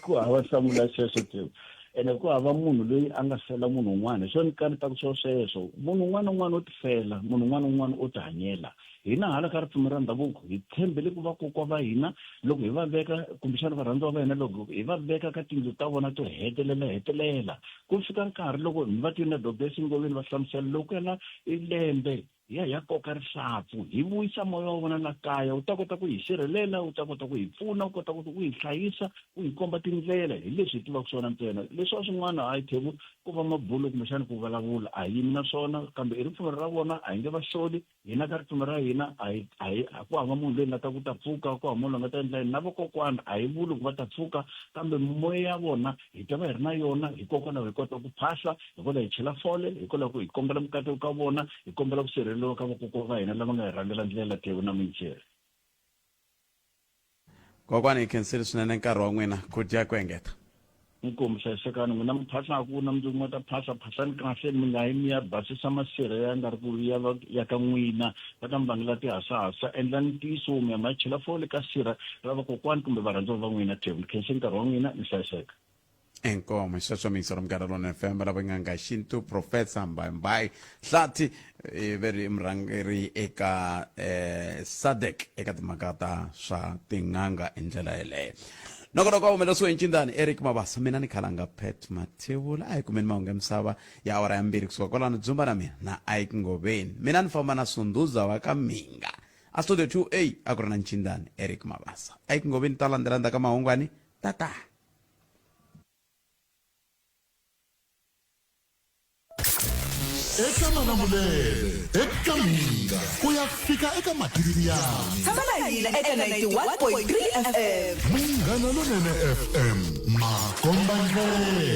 ku hava hlamula sweswo Tewu ene ku hava munhu loyi a nga fela munhu un'wana swo ni kaneta ku sweswo munhu un'wana na un'wana o tifela munhu un'wana na un'wana o tihanyela hina hala ka ripfumelo ra ndhavuko hi tshembele ku va kokwa va hina loko hi va veka kumbexana varhandziwa va hina loko hi va veka ka tindlu ta vona to hetelela ku fika nkarhi loko hi va tini na Dr. Singoveni va hlamusela loko yena i lembe ya koka rihlampfu hi vuyisa moya wa vona la kaya u ta kota ku hi sirhelela u ta kota ku hi pfuna u kota ku hi hlayisa u hi komba tindlela hi leswi hi tivaka swona ntsena leswi swin'wana a hi Tewu ku va mabulo kumbexana ku vulavula a hi yimi na swona kambe i ripfumelo ra vona a hi nge va soli hina ka ripfumelo ra hina a hi ku hava munhu loyi nga ta ku ta pfuka ku hava munhu nga ta endla na vakokwana a hi vuli ku va ta pfuka kambe moya ya vona hi ta va hi ri na yona hikokwalaho hi kota ku phahla hikokwalaho hi chela fole hikokwalaho ku hi kombela mukateko ka vona hi kombela ku sirheleriwa ka vakokwa va hina lava nga hi rhangela ndlela Tewu na Mincheri. Kokwani hi khensile swinene nkarhi wa n'wina ku dya ku engeta inkomu hlayisekani n'wina mi phahlaku na mundzuku ma ta phasani kahle mi nga yi mi ya basisa masirhe ya nga ri ku ya ka n'wina va ta mi vangela tihasahasa endlani ntiyiso mi ya ma chela fole ka sirha ra vakokwani kumbe varhandziwa va n'wina Tewu ni khense nkarhi wa n'wina mi hlayiseka. enkomo sweswo mingiselo minkarhi FM lava nga xintu Professor Mbai Hlathi veri murhangeri eka SADC eka timhaka ta swa tin'anga endlela yeleyo nokonoko humelesiwe ncindani Eric Mabasa mina ni khalanga Pet Mathebula a hi kumeni mahungu ya misava ya awara ya 2 kusuka kwalano dzumba na mina na Ike Ngobeni mina ni famba na Sunduza wa ka Minga a studio 2A a ku ri na ncindani Eric Mabasa Ike Ngobeni ta landzela ndzaka mahungwani tata eka Malamulele eka Minga ku ya fika eka Matiriyani Tshama na hina eka 91.3 FM Munghana Lonene FM Makomba ndlela